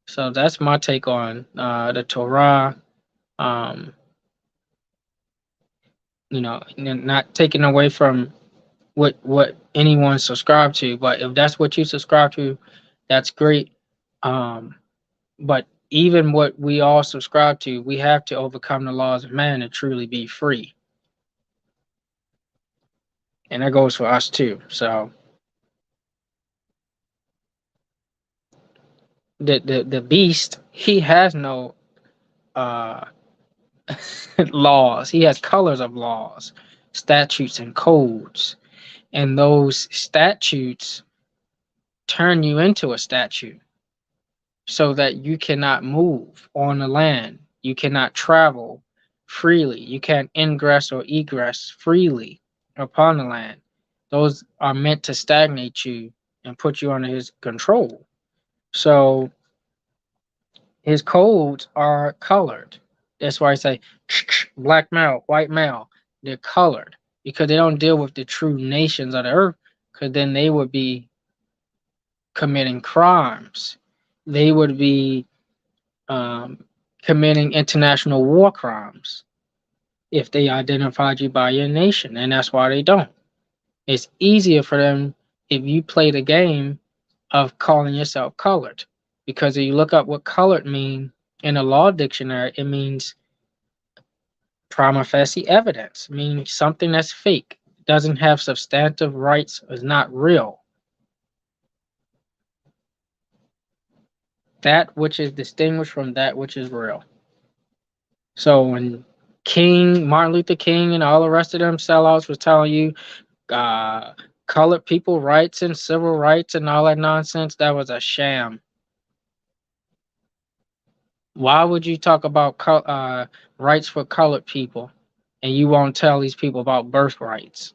So that's my take on the Torah. Um, not taking away from what anyone subscribe to, but if that's what you subscribe to, that's great. Um, but even what we all subscribe to, we have to overcome the laws of man to truly be free, and that goes for us too. So the beast, he has no uh, laws. He has colors of laws, statutes, and codes. And those statutes turn you into a statute so that you cannot move on the land. You cannot travel freely. You can't ingress or egress freely upon the land. Those are meant to stagnate you and put you under his control. So his codes are colored. That's why I say black male, white male. They're colored because they don't deal with the true nations of the earth, because then they would be committing crimes. They would be um, committing international war crimes if they identified you by your nation, and that's why they don't. It's easier for them if you play the game of calling yourself colored, because if you look up what colored mean in a law dictionary, it means prima facie evidence, meaning something that's fake, doesn't have substantive rights, is not real. That which is distinguished from that which is real. So when King, Martin Luther King, and all the rest of them sellouts was telling you uh, colored people rights and civil rights and all that nonsense, that was a sham. Why would you talk about rights for colored people and you won't tell these people about birthrights?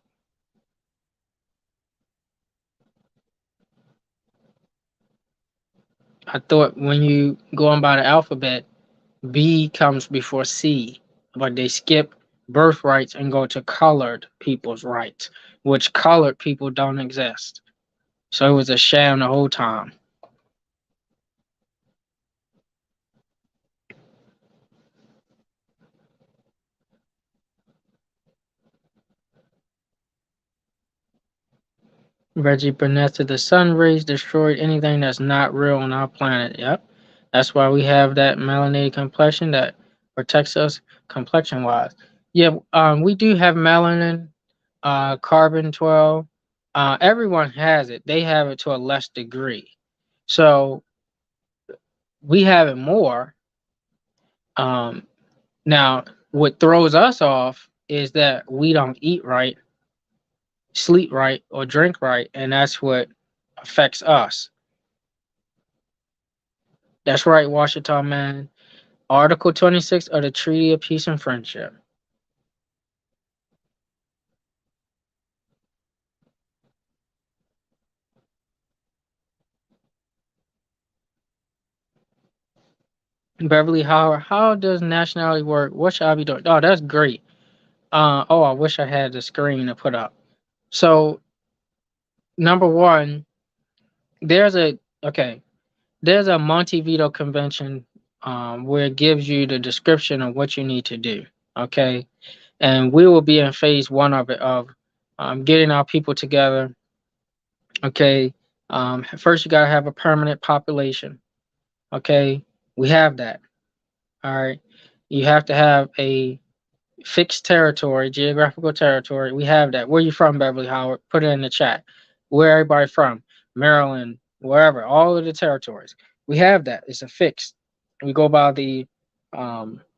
I thought when you go on by the alphabet, B comes before C, but they skip birthrights and go to colored people's rights, which colored people don't exist. So it was a sham the whole time. Reggie Burnett said the sun rays destroyed anything that's not real on our planet. Yep. That's why we have that melanated complexion that protects us complexion wise. Yeah, we do have melanin, carbon 12. Everyone has it. They have it to a less degree. So we have it more. Um, Now, what throws us off is that we don't eat right, sleep right, or drink right, and that's what affects us. That's right, Washington, man. Article 26 of the Treaty of Peace and Friendship. Beverly Howard, how does nationality work? What should I be doing? Oh, that's great. I wish I had the screen to put up. So, number one, there's a okay, there's a Montevideo Convention where it gives you the description of what you need to do. Okay, and we will be in phase one of it of getting our people together. Okay, first you gotta have a permanent population. Okay, we have that. All right, you have to have a fixed territory, geographical territory. We have that. Where you from, Beverly Howard? Put it in the chat. Where everybody from? Maryland, wherever. All of the territories. We have that. It's a fixed. We go by the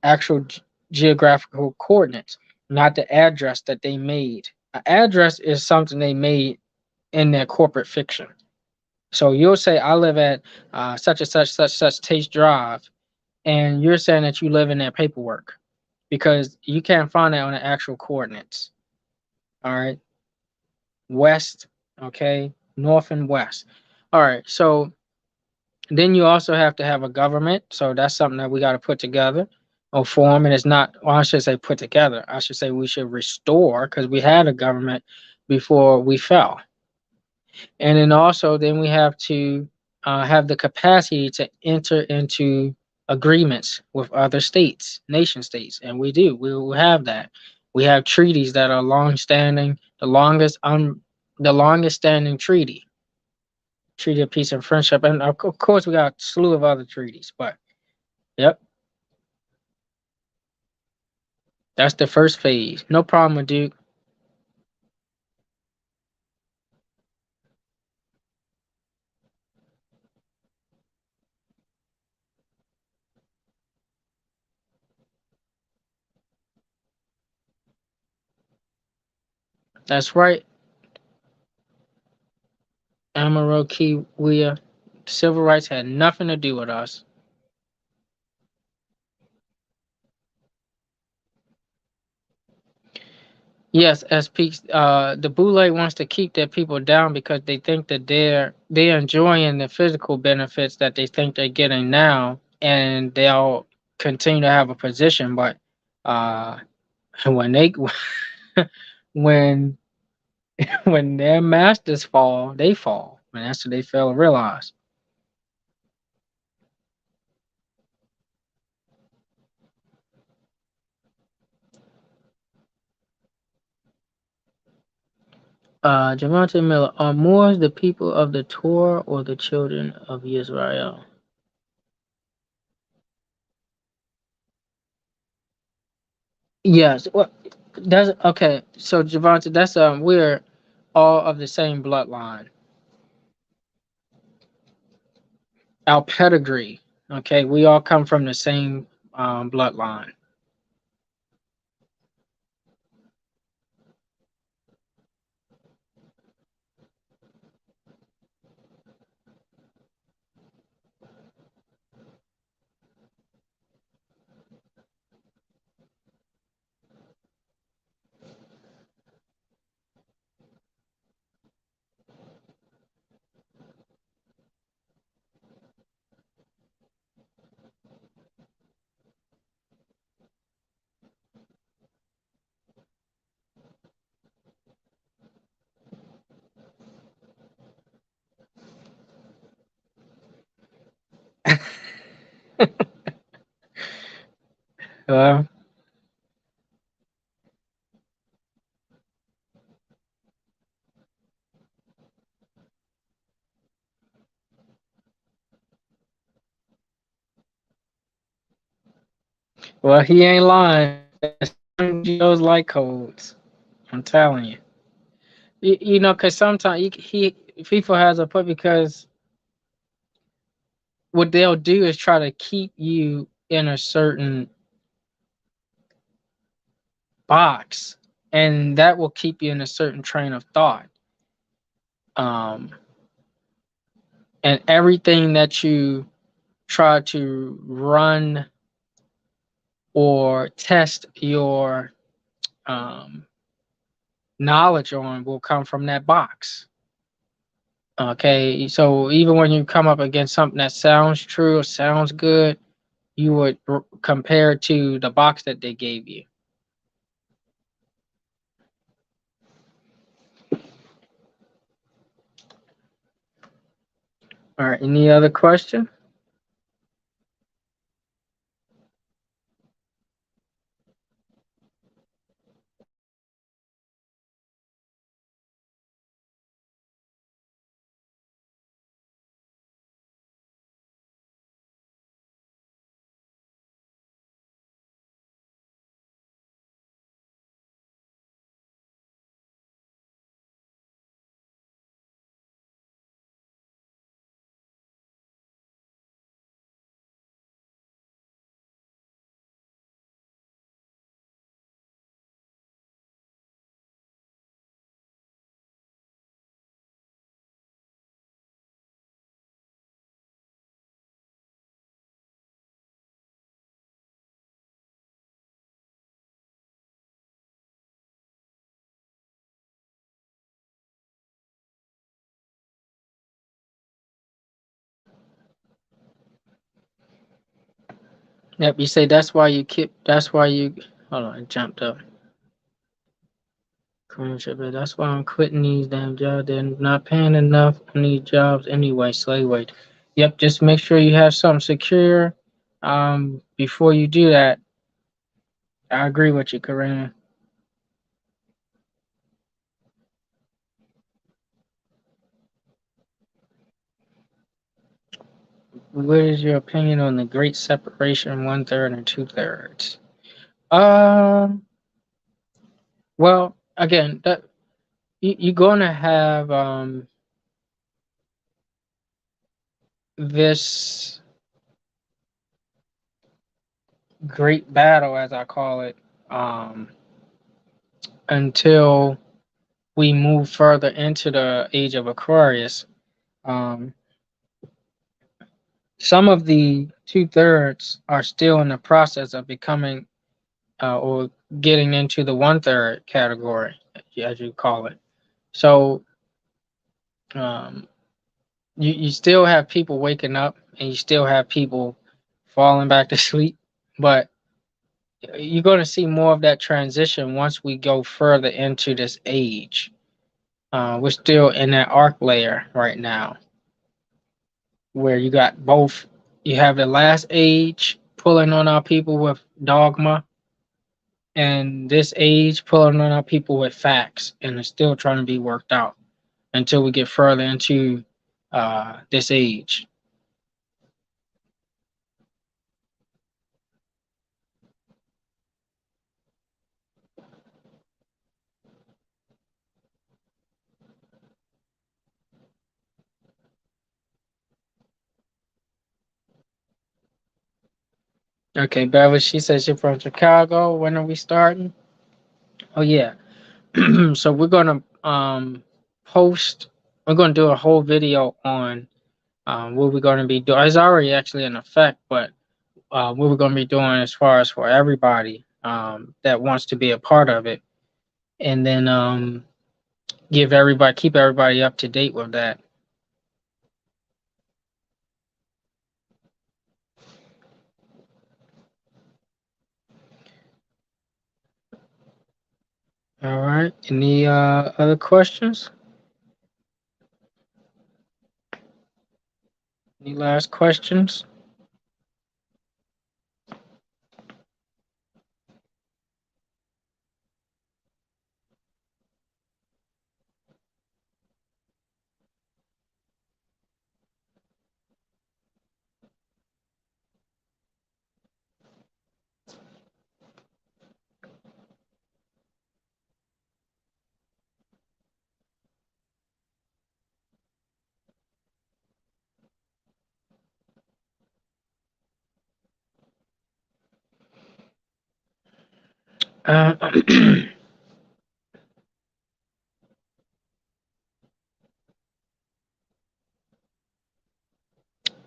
actual geographical coordinates, not the address that they made. An address is something they made in their corporate fiction. So you'll say, I live at such and such Taste Drive, and you're saying that you live in their paperwork because you can't find that on the actual coordinates. All right, west, okay, north and west. All right, so then you also have to have a government. So that's something that we got to put together or form. And it's not, well, I should say put together. I should say we should restore because we had a government before we fell. And then also, then we have to have the capacity to enter into agreements with other states, nation states, and we do. We will have that. We have treaties that are long-standing. The longest standing treaty of peace and friendship, and of course we got a slew of other treaties. But yep, that's the first phase. No problem with Duke. That's right, Amaroki. Civil rights had nothing to do with us. Yes, as peaks, the Boule wants to keep their people down because they think that they're enjoying the physical benefits that they think they're getting now, and they'll continue to have a position. But uh, when they when when their masters fall, they fall, and that's what they fail to realize. Javante Miller, are Moors the people of the Torah or the children of Israel? Yes. Well, that's okay. So Javante, that's we're all of the same bloodline. Our pedigree. Okay, we all come from the same bloodline. Uh, well, he ain't lying. Those like codes. I'm telling you. You know, because sometimes he FIFA has a point because what they'll do is try to keep you in a certain box, and that will keep you in a certain train of thought. Um, and everything that you try to run or test your um, knowledge on will come from that box. Okay, so even when you come up against something that sounds true or sounds good, you would compare it to the box that they gave you. All right, any other question? Yep, you say that's why you keep. That's why you. Hold on, it jumped up. But that's why I'm quitting these damn jobs. They're not paying enough on these jobs anyway. Slave wage. Yep, just make sure you have something secure. Before you do that, I agree with you, Karina. What is your opinion on the great separation, one third and two thirds? Um, well, again, that you're gonna have this great battle, as I call it, um, until we move further into the age of Aquarius, um, some of the two-thirds are still in the process of becoming or getting into the one-third category, as you call it. So um, you still have people waking up and you still have people falling back to sleep, but you're going to see more of that transition once we go further into this age. We're still in that arc layer right now where you got both. You have the last age pulling on our people with dogma, and this age pulling on our people with facts, and it's still trying to be worked out until we get further into this age. Okay, Beverly, she says you're from Chicago. When are we starting? Oh yeah. So we're gonna post. We're gonna do a whole video on what we're gonna be doing. It's already actually in effect, but what we're gonna be doing as far as for everybody that wants to be a part of it, and then keep everybody up to date with that. All right. Any other questions? Any last questions?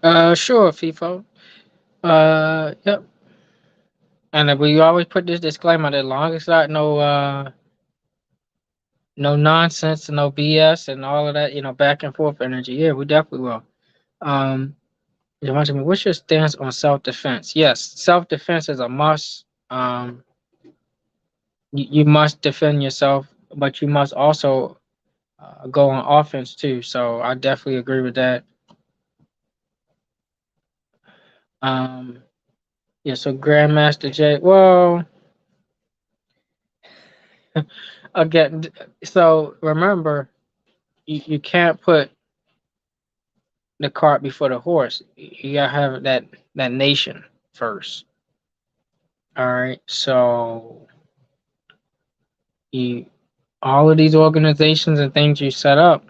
Uh, sure, FIFO. Yep. And we always put this disclaimer: that long as not no nonsense, no BS, and all of that, back and forth energy. Yeah, we definitely will. Um, what's your stance on self defense? Yes, self defense is a must. You must defend yourself, but you must also go on offense too. So I definitely agree with that. Um, yeah. So Grandmaster J. Well, again, so remember, you can't put the cart before the horse. You gotta have that nation first. All right. So you all of these organizations and things you set up,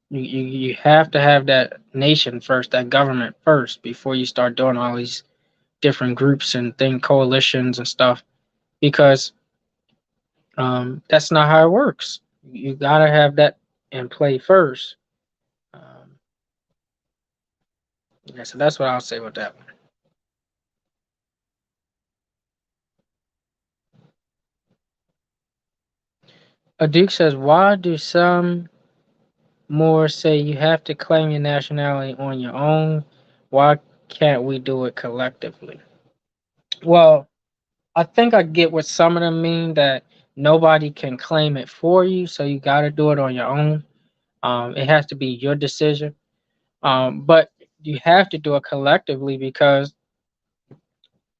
you have to have that nation first, that government first, before you start doing all these different groups and coalitions and stuff, because that's not how it works. You gotta have that in play first. Um, yeah, so that's what I'll say with that one. A Duke says, why do some more say you have to claim your nationality on your own? Why can't we do it collectively? Well, I think I get what some of them mean, that nobody can claim it for you, so you got to do it on your own. It has to be your decision. But you have to do it collectively because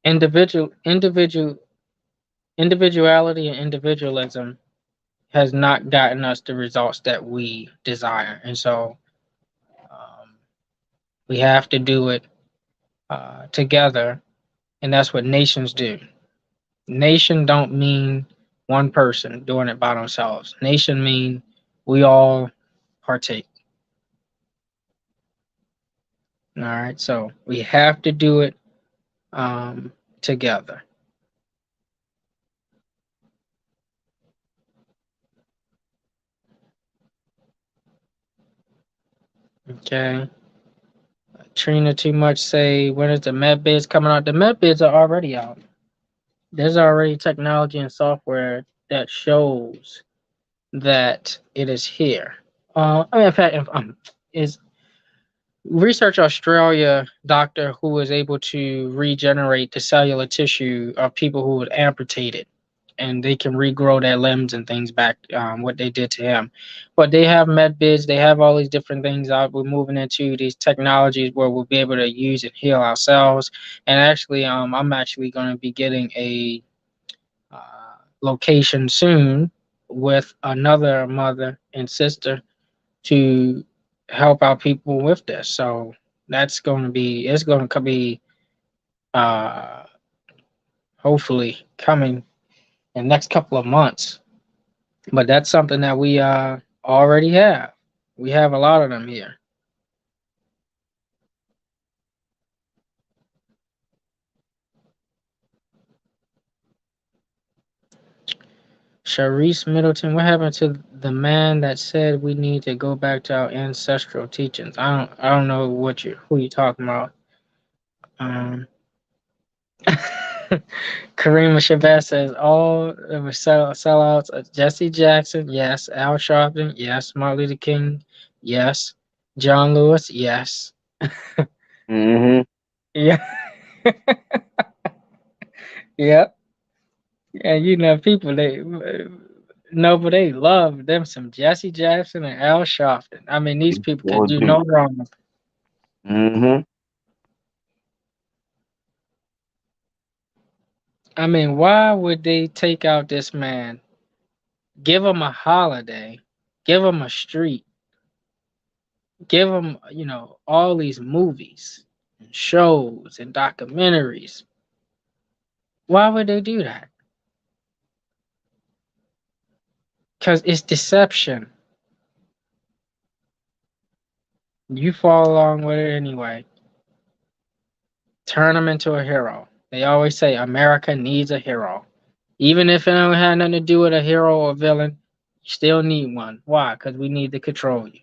individual individual individuality and individualism has not gotten us the results that we desire, and so um, we have to do it together, and that's what nations do. Nation don't mean one person doing it by themselves. Nation mean we all partake. All right, so we have to do it together. Okay. Trina too much say when is the med bids coming out? The med bids are already out. There's already technology and software that shows that it is here. I mean, in fact, is Research Australia doctor who was able to regenerate the cellular tissue of people who were amputated, and they can regrow their limbs and things back. What they did to him, but they have med bids. They have all these different things out. We're moving into these technologies where we'll be able to use and heal ourselves. And actually, I'm actually going to be getting a location soon with another mother and sister to help out people with this. So that's going to be it's going to be uh, hopefully coming in the next couple of months. But that's something that we already have. We have a lot of them here. Sharice Middleton, what happened to the man that said we need to go back to our ancestral teachings? I don't know what you who you talking about. Um, Karima Shabazz says all of the sellouts are Jesse Jackson, yes. Al Sharpton, yes. Martin Luther King, yes. John Lewis, yes. Hmm. Yeah, yep. And you know, people they no, but they love them some Jesse Jackson and Al Sharpton. I mean, these people can Sure do do. no wrong. Hmm. I mean, why would they take out this man, give him a holiday, give him a street, give him, all these movies and shows and documentaries? Why would they do that? Because it's deception. You fall along with it anyway. Turn him into a hero. They always say America needs a hero. Even if it don't have nothing to do with a hero or villain, you still need one. Why? Because we need to control you.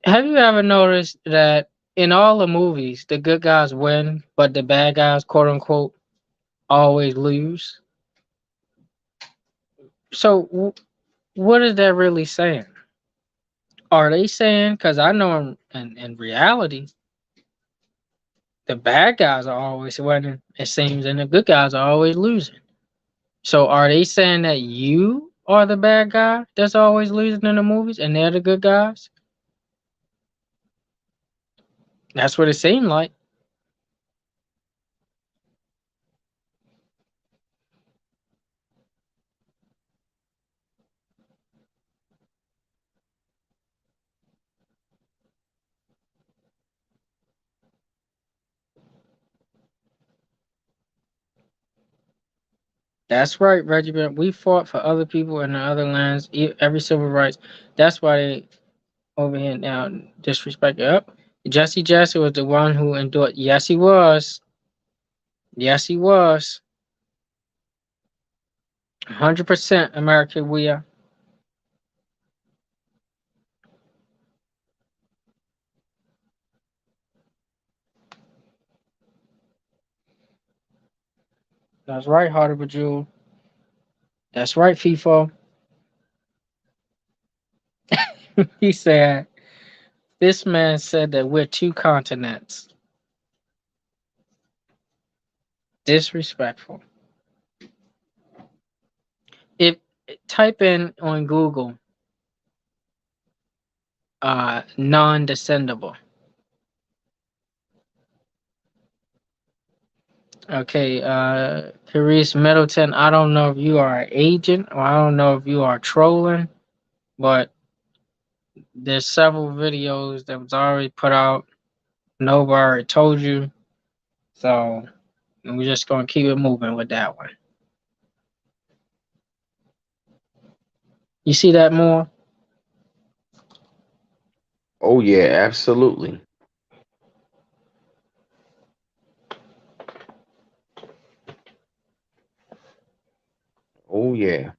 Have you ever noticed that in all the movies, the good guys win, but the bad guys, quote unquote, always lose? So, what is that really saying? Are they saying, because I know in reality, the bad guys are always winning, it seems, and the good guys are always losing. So, are they saying that you are the bad guy that's always losing in the movies and they're the good guys? That's what it seemed like. That's right, Regiment. We fought for other people in the other lands, every civil rights. That's why they over here now disrespect it up. Jesse Jackson was the one who endured. Yes, he was. Yes, he was. 100% American we are. That's right, Heart of a Jewel. That's right, FIFO. He said, this man said that we're two continents. Disrespectful. If type in on Google, non-descendable. Okay, Carice Middleton, I don't know if you are an agent or I don't know if you are trolling, but there's several videos that was already put out. Nova already told you, so we're just gonna keep it moving with that one. You see that more? Oh yeah, absolutely. Oh yeah.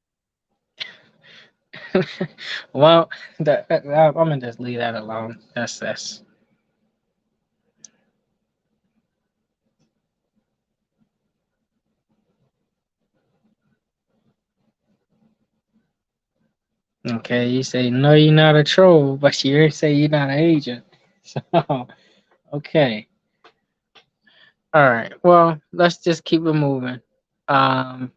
Well, I'm gonna just leave that alone. That's okay. You say no, you're not a troll, but you say you're not an agent. So okay, all right. Well, let's just keep it moving. Um,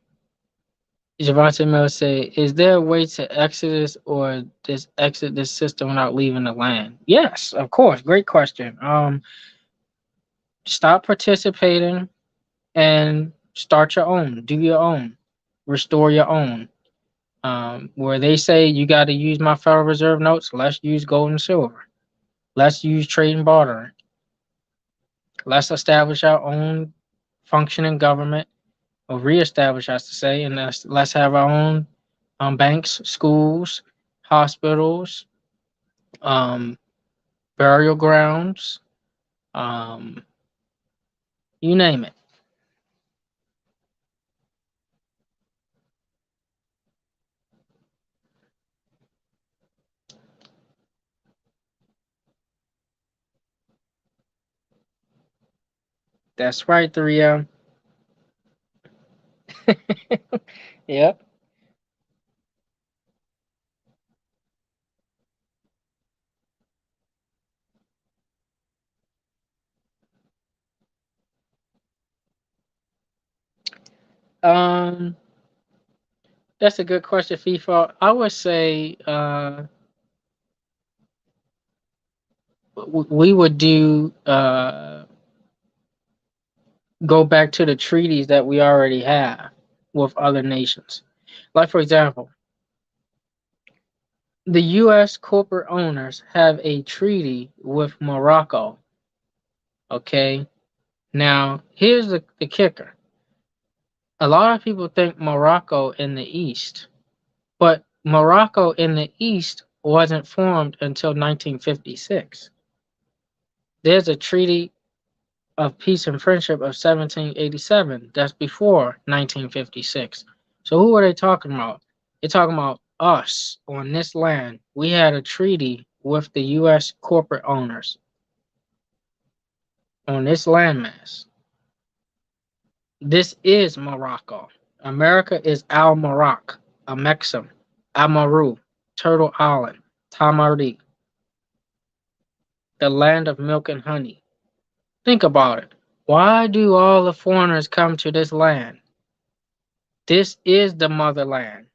Javante Miller say, "Is there a way to exodus or just exit this system without leaving the land?" Yes, of course. Great question. Stop participating and start your own. Do your own. Restore your own. Where they say you got to use my Federal Reserve notes, let's use gold and silver. Let's use trade and bartering. Let's establish our own functioning government, or reestablish, I should say, and let's have our own banks, schools, hospitals, um, burial grounds, um, you name it. That's right, 3M. Yep. Um, that's a good question, FIFA. I would say we would do go back to the treaties that we already have with other nations. Like for example, the U.S. corporate owners have a treaty with Morocco. Okay, now here's the kicker. A lot of people think Morocco in the East, but Morocco in the East wasn't formed until 1956. There's a treaty of peace and friendship of 1787. That's before 1956. So who are they talking about? They're talking about us on this land. We had a treaty with the U.S. corporate owners on this landmass. This is Morocco. America is Al Maroc, Amexem, Amaru, Turtle Island, Tamari, the land of milk and honey. Think about it. Why do all the foreigners come to this land? This is the motherland.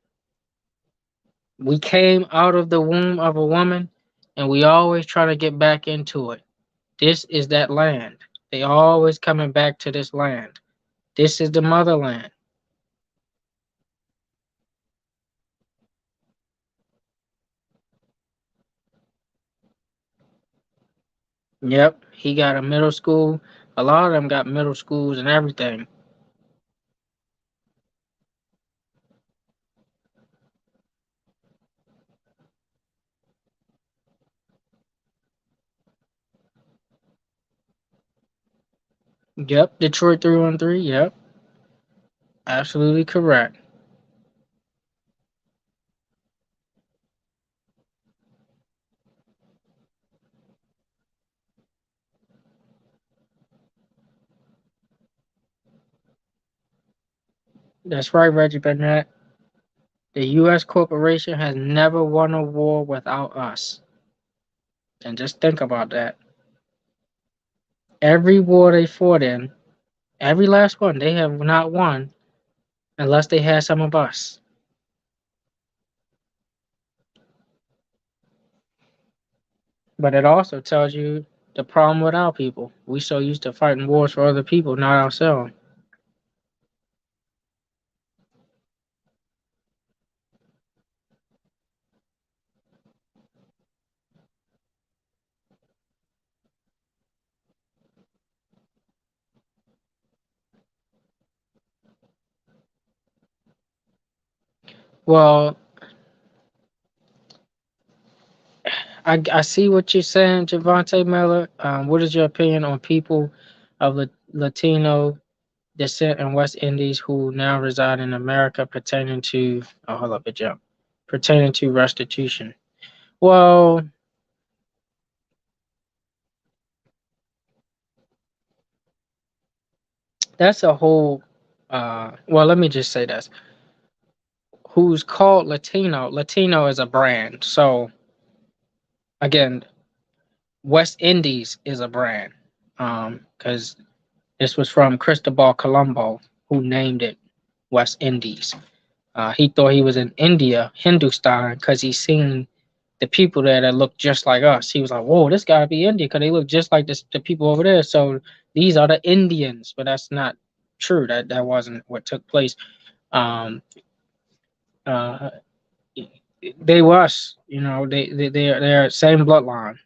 We came out of the womb of a woman and we always try to get back into it. This is that land. They always coming back to this land. This is the motherland. Yep, he got a middle school. A lot of them got middle schools and everything. Yep, Detroit 313. Yep, absolutely correct. That's right, Reggie Burnett. The U.S. corporation has never won a war without us. And just think about that. Every war they fought in, every last one, they have not won unless they had some of us. But it also tells you the problem with our people. We so used to fighting wars for other people, not ourselves. Well, I see what you're saying, Javante Miller. What is your opinion on people of Latino descent in West Indies who now reside in America pertaining to? Oh, hold up, a jump. pertaining to restitution. Well, that's a whole. Well, let me just say this: who's called Latino? Latino is a brand. So again, West Indies is a brand. Because this was from Cristobal Colombo, who named it West Indies. He thought he was in India, Hindustan, because he seen the people there that looked just like us. He was like, "Whoa, this gotta be India, because they look just like the people over there." So these are the Indians, but that's not true. That wasn't what took place. Um, uh, they were us, they're same bloodline,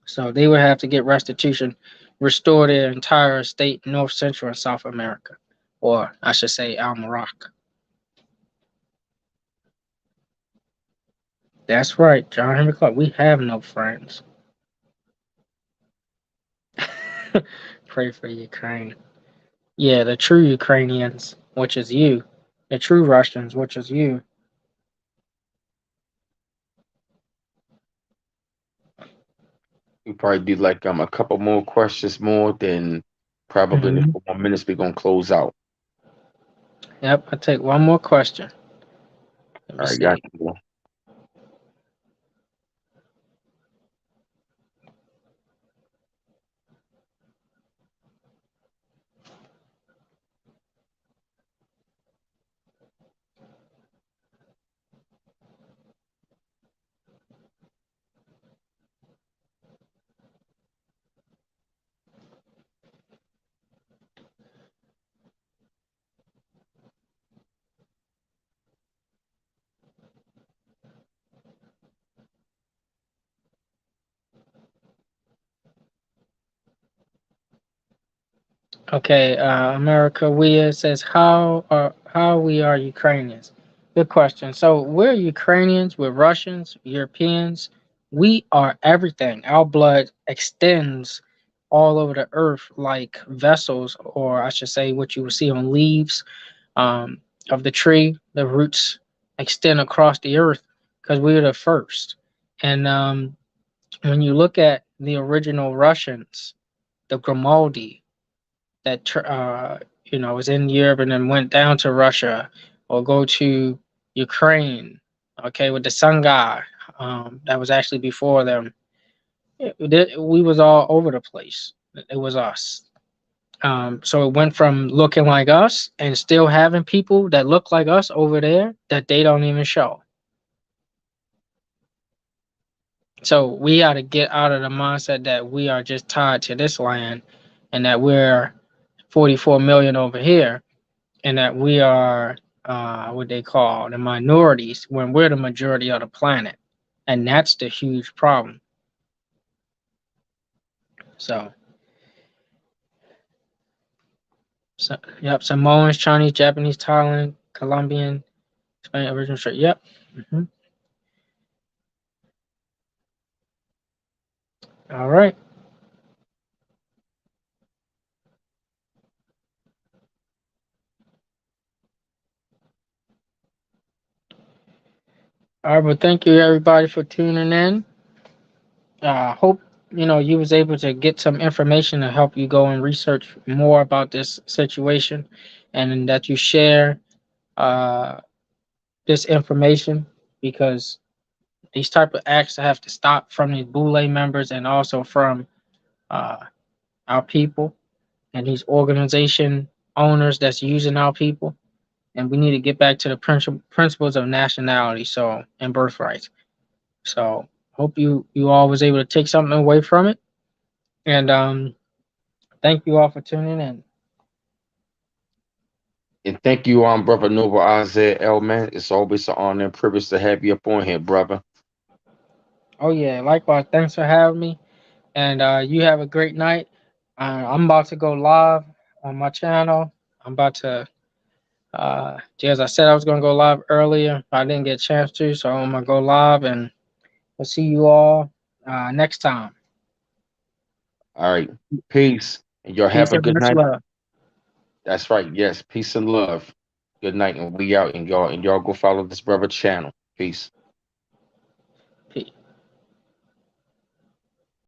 so they would have to get restitution, restore their entire state, North Central and South America, or I should say Al Morocco. That's right, John Henry Clark. We have no friends. Pray for Ukraine. Yeah, the true Ukrainians, which is you. The true Russians, which is you. We probably do like a couple more questions more, then probably in a Hmm. couple more minutes we're gonna close out. Yep, I'll take one more question. Let me All right, got see. you. Okay, America Wea says, how we are Ukrainians? Good question. So we're Ukrainians, we're Russians, Europeans. We are everything. Our blood extends all over the earth like vessels, or I should say, what you will see on leaves um, of the tree. The roots extend across the earth because we're the first. And when you look at the original Russians, the Grimaldi, was in Europe and then went down to Russia, or go to Ukraine, okay, with the Sun God, that was actually before them. We was all over the place. It was us. So it went from looking like us and still having people that look like us over there that they don't even show. So we got to get out of the mindset that we are just tied to this land, and that we're 44 million over here, and that we are what they call the minorities when we're the majority of the planet, and that's the huge problem. So, yep, Samoans, Chinese, Japanese, Thailand, Colombian, Spanish, original straight. Yep. Hmm. All right. All right. Well, thank you everybody for tuning in. Hope you was able to get some information to help you go and research more about this situation, and that you share uh, this information, because these type of acts have to stop from these Boule members, and also from uh, our people, and these organization owners that's using our people. And we need to get back to the principles of nationality, and birthrights. So hope you all was able to take something away from it. And thank you all for tuning in. And thank you, brother Noble Isaiah L, man. It's always an honor and privilege to have you up on here, brother. Oh yeah, likewise. Thanks for having me. And you have a great night. I'm about to go live on my channel. I'm about to as I said, I was gonna go live earlier, but I didn't get a chance to, so I'm gonna go live, and we'll see you all next time. All right. Peace. And y'all have Peace a and good much night. love. That's right. Yes. Peace and love. Good night, and we out. And y'all go follow this brother channel. Peace.